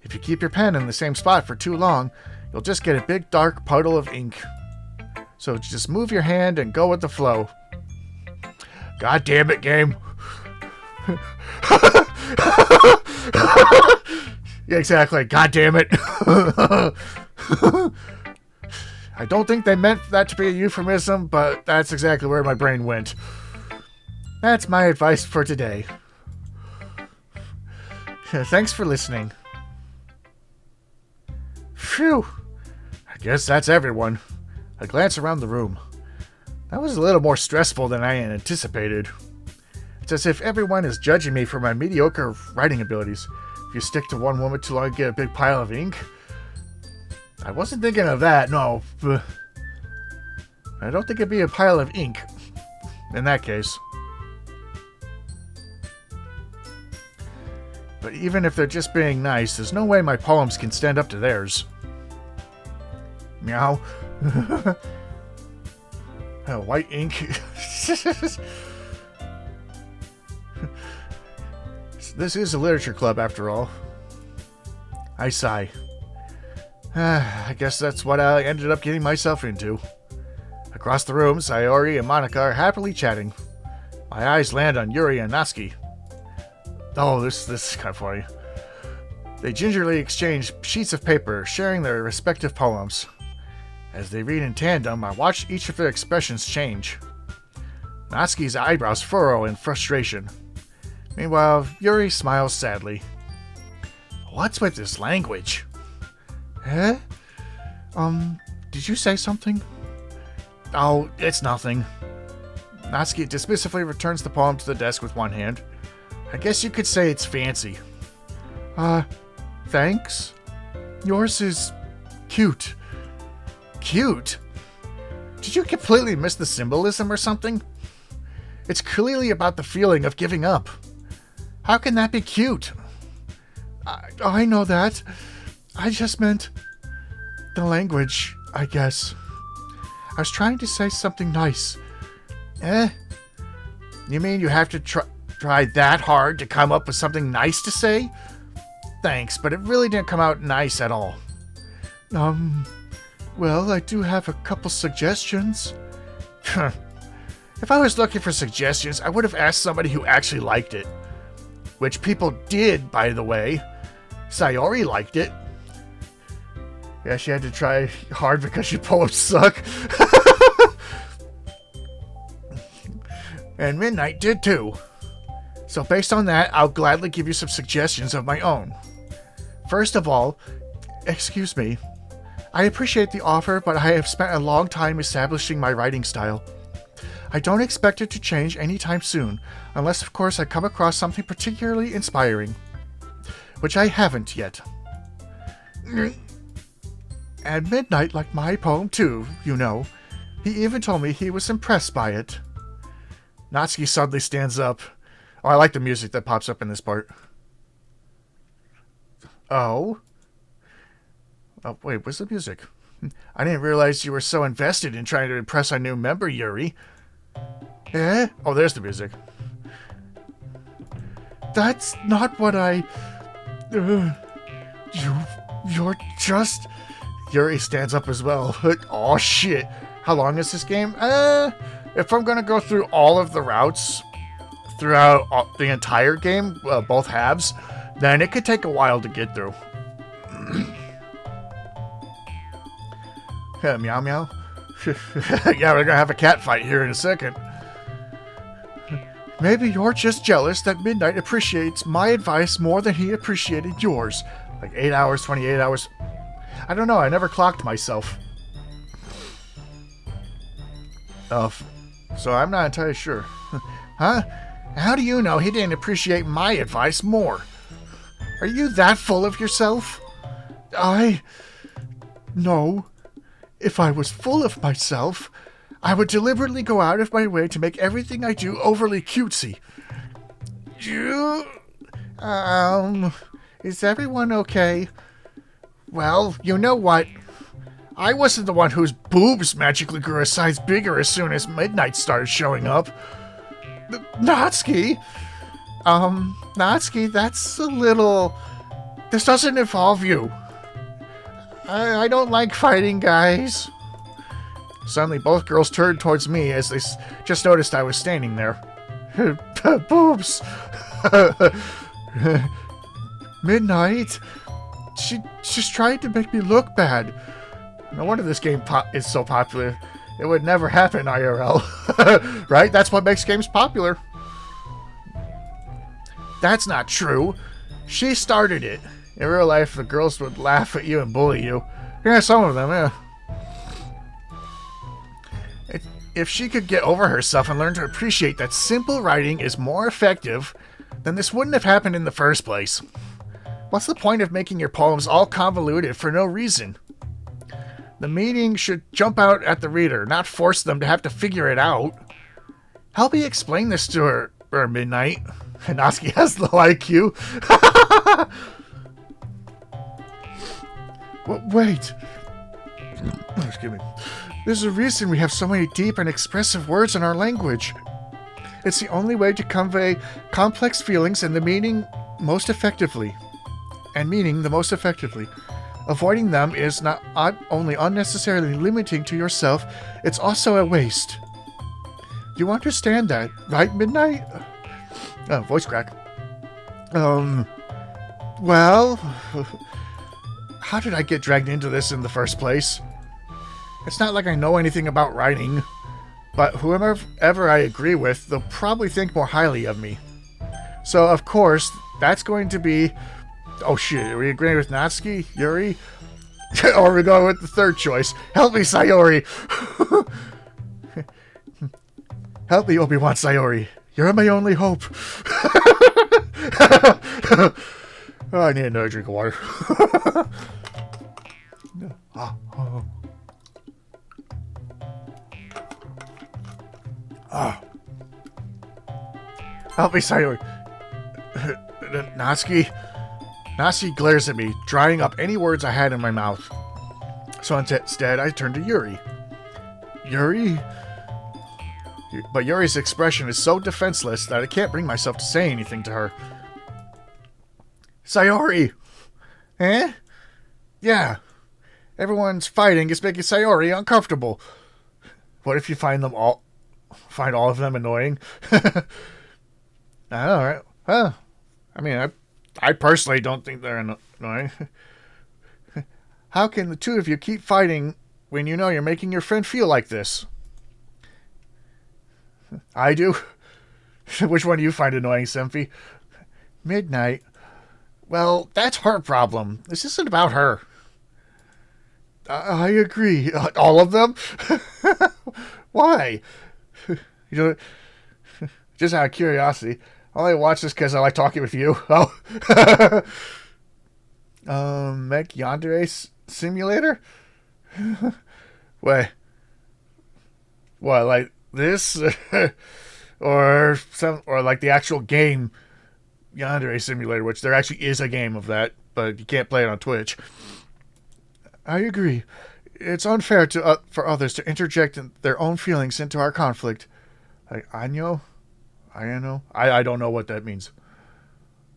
If you keep your pen in the same spot for too long, you'll just get a big dark puddle of ink. So just move your hand and go with the flow. God damn it, game. Yeah, exactly. God damn it. I don't think they meant that to be a euphemism, but that's exactly where my brain went. That's my advice for today. Thanks for listening. Phew. I guess that's everyone. I glance around the room. That was a little more stressful than I anticipated. It's as if everyone is judging me for my mediocre writing abilities. If you stick to one woman too long, you get a big pile of ink. I wasn't thinking of that, no. I don't think it'd be a pile of ink in that case. But even if they're just being nice, there's no way my poems can stand up to theirs. Meow. White ink. This is a literature club, after all. I sigh. I guess that's what I ended up getting myself into. Across the room, Sayori and Monica are happily chatting. My eyes land on Yuri and Natsuki. Oh, this is kind of funny. They gingerly exchange sheets of paper, sharing their respective poems. As they read in tandem, I watch each of their expressions change. Natsuki's eyebrows furrow in frustration. Meanwhile, Yuri smiles sadly. What's with this language? Eh? Did you say something? Oh, it's nothing. Natsuki dismissively returns the poem to the desk with one hand. I guess you could say it's fancy. Thanks? Yours is cute. Cute? Did you completely miss the symbolism or something? It's clearly about the feeling of giving up. How can that be cute? I know that. I just meant the language, I guess. I was trying to say something nice. Eh? You mean you have to try that hard to come up with something nice to say? Thanks, but it really didn't come out nice at all. Well, I do have a couple suggestions. If I was looking for suggestions, I would have asked somebody who actually liked it. Which people did, by the way. Sayori liked it. Yeah, she had to try hard because your poems suck. And Midnight did too. So based on that, I'll gladly give you some suggestions of my own. First of all, excuse me. I appreciate the offer, but I have spent a long time establishing my writing style. I don't expect it to change anytime soon, unless of course I come across something particularly inspiring. Which I haven't yet. And Midnight liked my poem too, you know. He even told me he was impressed by it. Natsuki suddenly stands up. Oh, I like the music that pops up in this part. Oh? Oh, wait, what's the music? I didn't realize you were so invested in trying to impress our new member, Yuri. Eh? Oh, there's the music. That's not what I... You're just... Yuri stands up as well. Oh, shit. How long is this game? If I'm gonna go through all of the routes throughout the entire game, both halves, then it could take a while to get through. Meow meow. Yeah, we're gonna have a cat fight here in a second. Maybe you're just jealous that Midnight appreciates my advice more than he appreciated yours. Like 8 hours, 28 hours. I don't know, I never clocked myself. So I'm not entirely sure. Huh? How do you know he didn't appreciate my advice more? Are you that full of yourself? No. If I was full of myself, I would deliberately go out of my way to make everything I do overly cutesy. Is everyone okay? Well, you know what? I wasn't the one whose boobs magically grew a size bigger as soon as Midnight started showing up. Natsuki? Natsuki, that's a little... This doesn't involve you. I don't like fighting guys. Suddenly, both girls turned towards me as they just noticed I was standing there. Boobs! Midnight? She's trying to make me look bad. No wonder this game is so popular. It would never happen IRL. Right? That's what makes games popular. That's not true. She started it. In real life, the girls would laugh at you and bully you. Yeah, some of them, yeah. If she could get over herself and learn to appreciate that simple writing is more effective, then this wouldn't have happened in the first place. What's the point of making your poems all convoluted for no reason? The meaning should jump out at the reader, not force them to have to figure it out. Help me explain this to her, Midnight. Natsuki has low IQ. Wait. Excuse me. There's a reason we have so many deep and expressive words in our language. It's the only way to convey complex feelings and meaning the most effectively. Avoiding them is not only unnecessarily limiting to yourself, it's also a waste. You understand that, right, Midnight? Oh, voice crack. Well... How did I get dragged into this in the first place? It's not like I know anything about writing, but whoever I agree with, they'll probably think more highly of me. So, of course, that's going to be... Oh shit, are we agreeing with Natsuki, Yuri? Or are we going with the third choice? Help me, Sayori! Help me, Obi-Wan Sayori. You're my only hope. Oh, I need another drink of water. Help me, Sayori. Natsuki? Natsuki glares at me, drying up any words I had in my mouth. So instead, I turn to Yuri. Yuri? But Yuri's expression is so defenseless that I can't bring myself to say anything to her. Sayori! Eh? Yeah. Everyone's fighting is making Sayori uncomfortable. What if you find all of them annoying? I don't know, right? Well, I mean, I personally don't think they're annoying. How can the two of you keep fighting when you know you're making your friend feel like this? I do. Which one do you find annoying, Semphi? Midnight. Well, that's her problem. This isn't about her. I agree. All of them? Why? You know, just out of curiosity. I only watch this because I like talking with you. Oh. Mech Yandere Simulator? Wait. What, like this? or like the actual game Yandere Simulator, which there actually is a game of that, but you can't play it on Twitch. I agree. It's unfair for others to interject their own feelings into our conflict. Like, Ayano? I don't know what that means.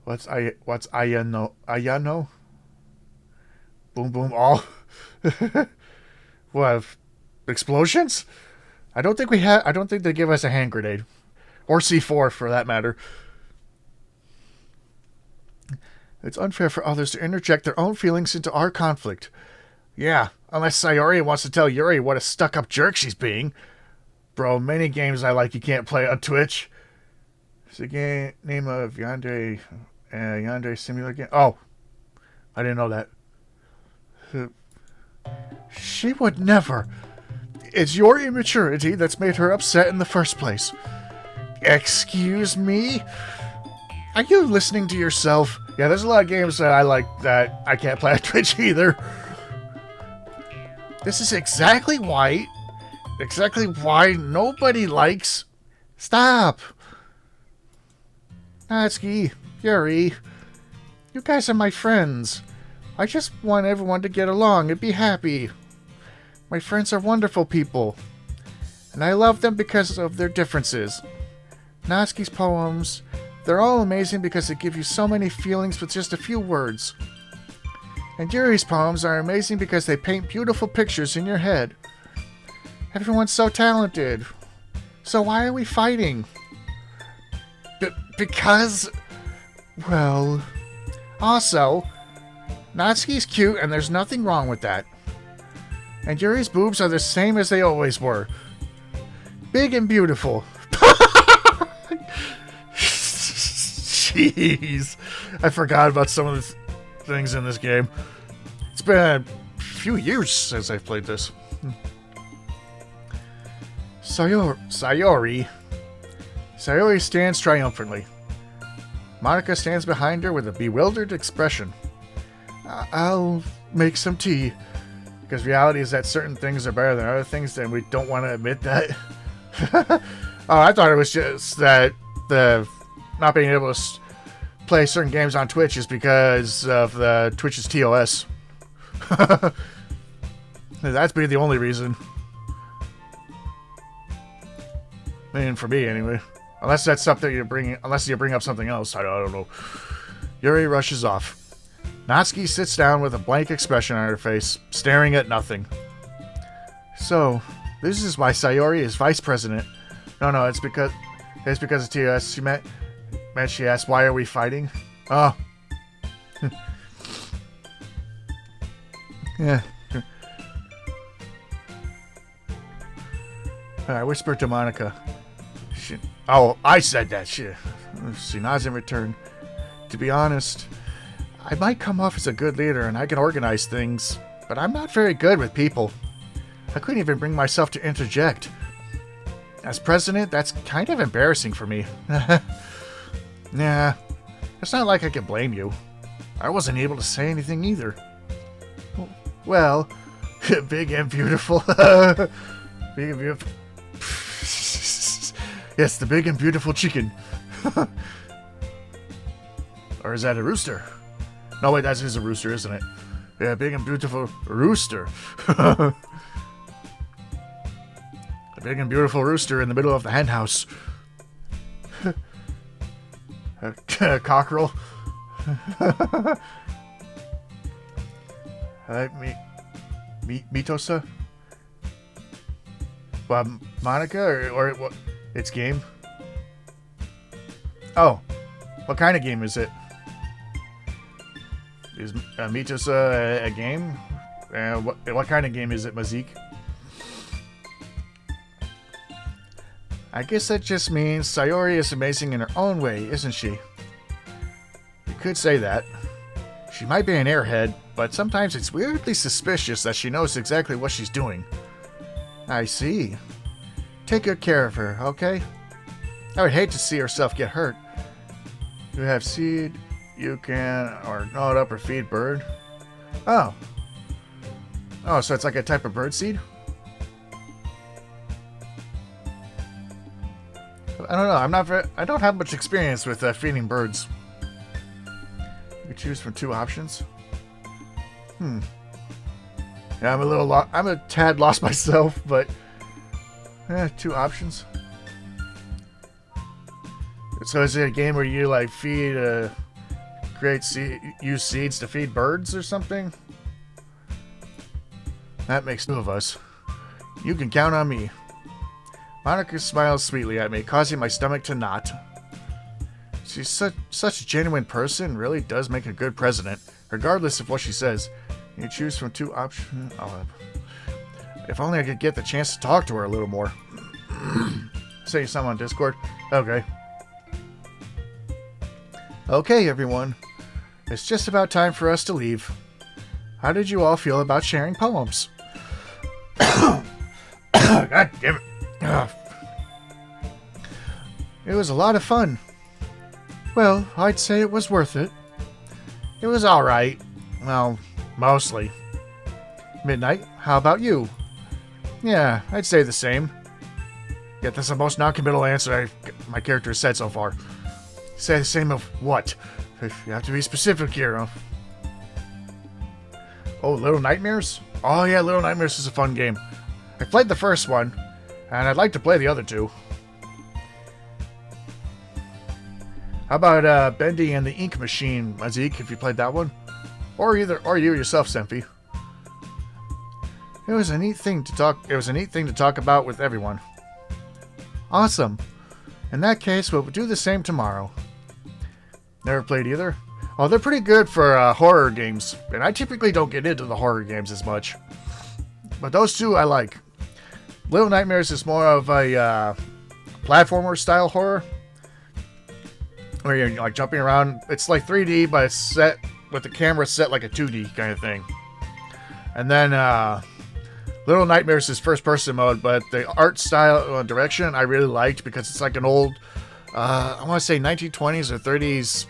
What's Ayano? Ayano? Boom boom all. What? Explosions? I don't think they give us a hand grenade. Or C4 for that matter. It's unfair for others to interject their own feelings into our conflict. Yeah, unless Sayori wants to tell Yuri what a stuck-up jerk she's being. Bro, many games I like you can't play on Twitch. It's the game name of Yandere Simulator game. Oh, I didn't know that. She would never. It's your immaturity that's made her upset in the first place. Excuse me? Are you listening to yourself? Yeah, there's a lot of games that I like that I can't play on Twitch either. This is exactly why nobody likes... Stop! Natsuki, Yuri, you guys are my friends. I just want everyone to get along and be happy. My friends are wonderful people, and I love them because of their differences. Natsuki's poems, they're all amazing because they give you so many feelings with just a few words. And Yuri's poems are amazing because they paint beautiful pictures in your head. Everyone's so talented. So why are we fighting? Because... Well... Also, Natsuki's cute and there's nothing wrong with that. And Yuri's boobs are the same as they always were. Big and beautiful. Jeez. I forgot about some of the things in this game. It's been a few years since I've played this. Sayori stands triumphantly. Monica stands behind her with a bewildered expression. I'll make some tea. Because reality is that certain things are better than other things, and we don't want to admit that. Oh, I thought it was just that the not being able to play certain games on Twitch is because of the Twitch's TOS. That's been the only reason. I mean, for me anyway. Unless that's something you're bringing, unless you bring up something else, I don't know. Yuri rushes off. Natsuki sits down with a blank expression on her face, staring at nothing. So, this is why Sayori is vice president. No, it's because of TOS. She asked, why are we fighting? Oh. Yeah. I whispered to Monica. I said that. She nods in return. To be honest, I might come off as a good leader and I can organize things, but I'm not very good with people. I couldn't even bring myself to interject. As president, that's kind of embarrassing for me. Nah, it's not like I can blame you. I wasn't able to say anything either. Well, big and beautiful. Big and beautiful. Yes, the big and beautiful chicken. Or is that a rooster? No, wait, that is a rooster, isn't it? Yeah, big and beautiful rooster. A big and beautiful rooster in the middle of the hen house. Cockerel. Mitosa? Monica? Or what? It's game? Oh. What kind of game is it? Is Mitosa a game? What kind of game is it, Mazik? I guess that just means Sayori is amazing in her own way, isn't she? You could say that. She might be an airhead, but sometimes it's weirdly suspicious that she knows exactly what she's doing. I see. Take good care of her, okay? I would hate to see herself get hurt. You have seed, you can or gnaw it up or feed bird. Oh. Oh, so it's like a type of bird seed? I don't know. I don't have much experience with feeding birds. You can choose from 2 options. Yeah, I'm a tad lost myself, but 2 options. So is it a game where you like feed use seeds to feed birds or something? That makes 2 of us. You can count on me. Monica smiles sweetly at me, causing my stomach to knot. She's such a genuine person, really does make a good president, regardless of what she says. You choose from 2 options. If only I could get the chance to talk to her a little more. Say something on Discord. Okay. Okay, everyone. It's just about time for us to leave. How did you all feel about sharing poems? God damn it. It was a lot of fun. Well, I'd say it was worth it. It was alright. Well, mostly. Midnight, how about you? Yeah, I'd say the same. Yet that's the most non-committal answer my character has said so far. Say the same of what? You have to be specific here, huh? Oh, Little Nightmares? Oh yeah, Little Nightmares is a fun game. I played the first one, and I'd like to play the other 2. How about Bendy and the Ink Machine, Mazik, if you played that one? Or you yourself, Senfi. It was a neat thing to talk about with everyone. Awesome. In that case, we'll do the same tomorrow. Never played either? Oh, they're pretty good for horror games, and I typically don't get into the horror games as much. But those 2 I like. Little Nightmares is more of a platformer style horror, where you're like jumping around. It's like 3D, but it's set with the camera set like a 2D kind of thing. And then Little Nightmares is first person mode, but the art style direction I really liked because it's like an old, I want to say 1920s or 30s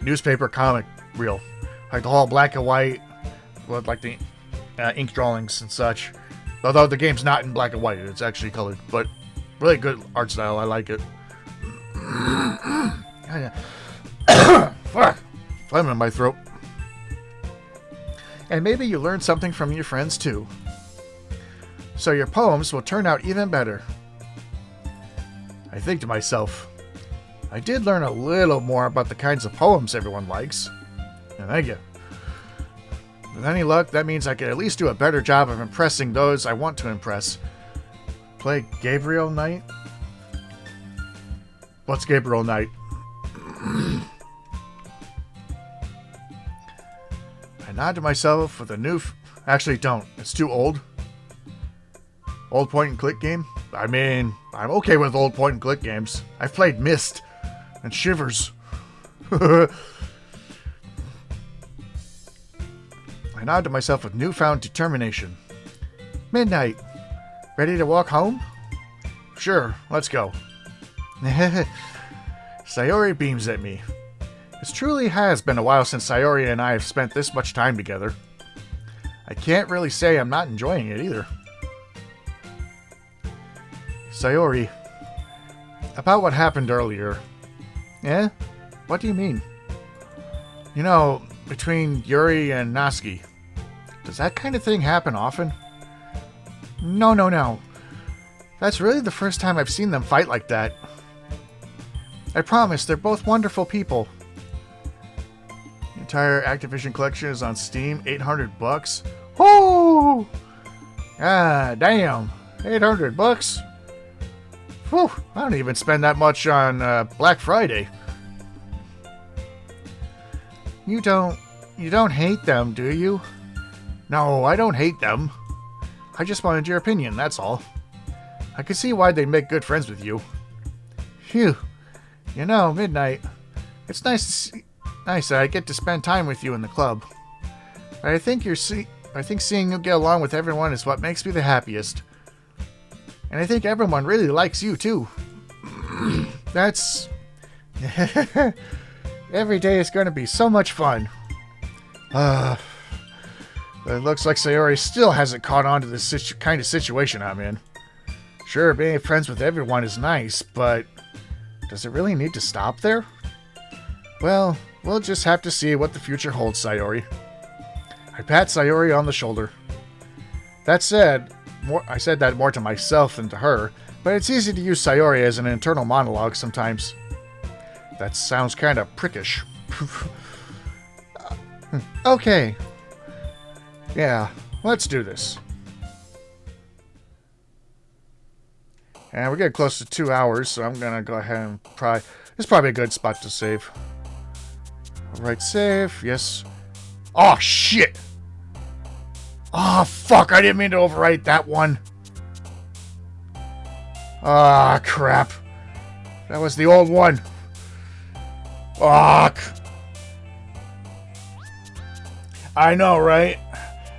newspaper comic reel. Like the whole black and white with like the ink drawings and such. Although the game's not in black and white, it's actually colored. But really good art style, I like it. Fuck! Phlegm in my throat. And maybe you learned something from your friends too. So your poems will turn out even better. I think to myself, I did learn a little more about the kinds of poems everyone likes. And thank you. With any luck, that means I can at least do a better job of impressing those I want to impress. Play Gabriel Knight? What's Gabriel Knight? I nod to myself with a new... Actually, don't. It's too old. Old point-and-click game? I mean, I'm okay with old point-and-click games. I've played Myst and Shivers. I nod to myself with newfound determination. Midnight. Ready to walk home? Sure, let's go. Sayori beams at me. It truly has been a while since Sayori and I have spent this much time together. I can't really say I'm not enjoying it either. Sayori, about what happened earlier. Eh? What do you mean? You know, between Yuri and Natsuki. Does that kind of thing happen often? No. That's really the first time I've seen them fight like that. I promise, they're both wonderful people. The entire Activision collection is on Steam, $800. Whoo! Ah, damn. $800? Whew, I don't even spend that much on Black Friday. You don't hate them, do you? No, I don't hate them. I just wanted your opinion, that's all. I can see why they'd make good friends with you. Phew. You know, Midnight, it's nice that I get to spend time with you in the club. But I think seeing you get along with everyone is what makes me the happiest. And I think everyone really likes you too. That's... Every day is going to be so much fun. But it looks like Sayori still hasn't caught on to this kind of situation I'm in. Sure, being friends with everyone is nice, but does it really need to stop there? Well, we'll just have to see what the future holds, Sayori. I pat Sayori on the shoulder. That said, I said that more to myself than to her, but it's easy to use Sayori as an internal monologue sometimes. That sounds kind of prickish. Okay. Yeah, let's do this. And we're getting close to 2 hours, so I'm gonna go ahead and it's probably a good spot to save. Alright, save. Yes. Oh, shit! Oh, fuck. I didn't mean to overwrite that one. Ah, crap. That was the old one. Fuck. I know, right?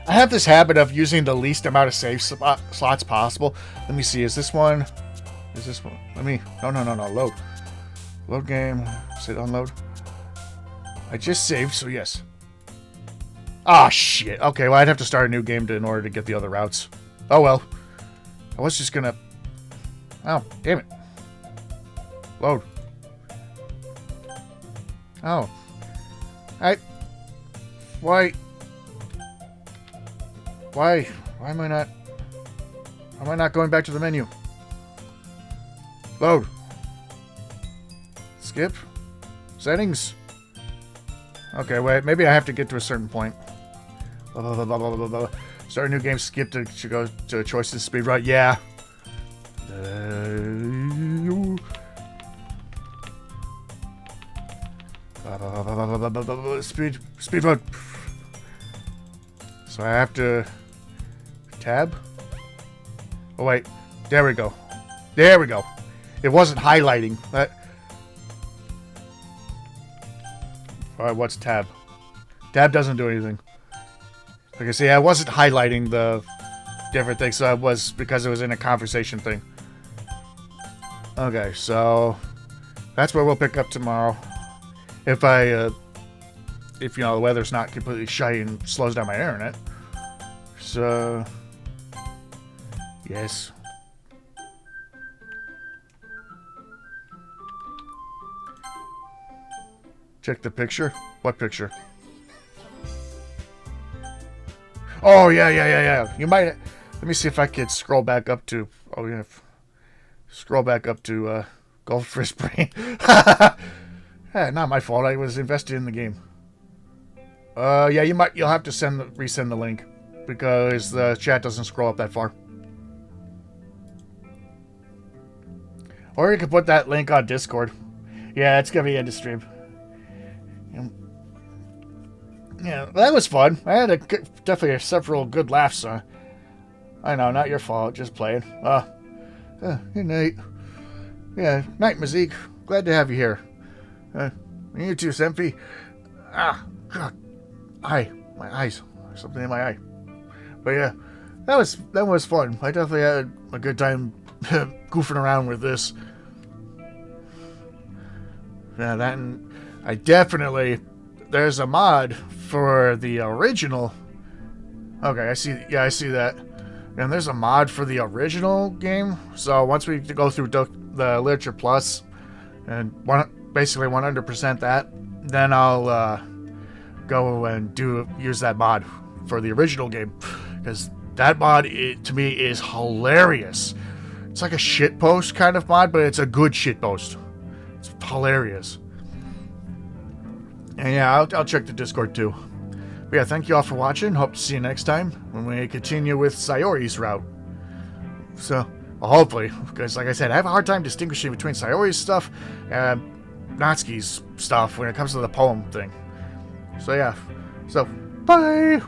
I have this habit of using the least amount of save slots possible. Let me see. Is this one? Is this one? Let me... No. Load. Load game. Sit unload. I just saved, so yes. Ah, shit. Okay, well, I'd have to start a new game in order to get the other routes. Oh, well. I was just gonna... Oh, damn it. Load. Oh. Why? Why am I not... Why am I not going back to the menu? Load. Skip. Settings. Okay, wait. Maybe I have to get to a certain point. Blah, blah, blah, blah, blah, blah, blah. Start a new game. Skip to go to choices. Speed run. Yeah. Speed run. So I have to tab. Oh wait, there we go. There we go. It wasn't highlighting. All right, what's tab? Tab doesn't do anything. Like I say, I wasn't highlighting the different things, so I was because it was in a conversation thing. Okay, so that's where we'll pick up tomorrow. If if you know the weather's not completely shitty and slows down my internet. So yes. Check the picture. What picture? Oh yeah. You might. Let me see if I can scroll back up to. Oh yeah. Scroll back up to Goldfish Brain. Not my fault. I was invested in the game. Yeah, you'll have to resend the link because the chat doesn't scroll up that far. Or you could put that link on Discord. Yeah, it's gonna be in the stream. Yeah, that was fun. I had definitely several good laughs. I know, not your fault. Just playing. Good night. Yeah, night, Mazik. Glad to have you here. You too, Senfi. Ah, God. My eyes. Something in my eye. But yeah, that was fun. I definitely had a good time goofing around with this. Yeah, that and I definitely... There's a mod for the original. Okay, I see. Yeah, I see that. And there's a mod for the original game. So once we go through the Literature Plus and basically 100% that, then I'll go and use that mod for the original game, because that mod to me is hilarious. It's like a shitpost kind of mod, but it's a good shitpost. It's hilarious. And yeah, I'll check the Discord too. But yeah, thank you all for watching. Hope to see you next time when we continue with Sayori's route. So, well, hopefully, because like I said, I have a hard time distinguishing between Sayori's stuff and Natsuki's stuff when it comes to the poem thing. So yeah, bye!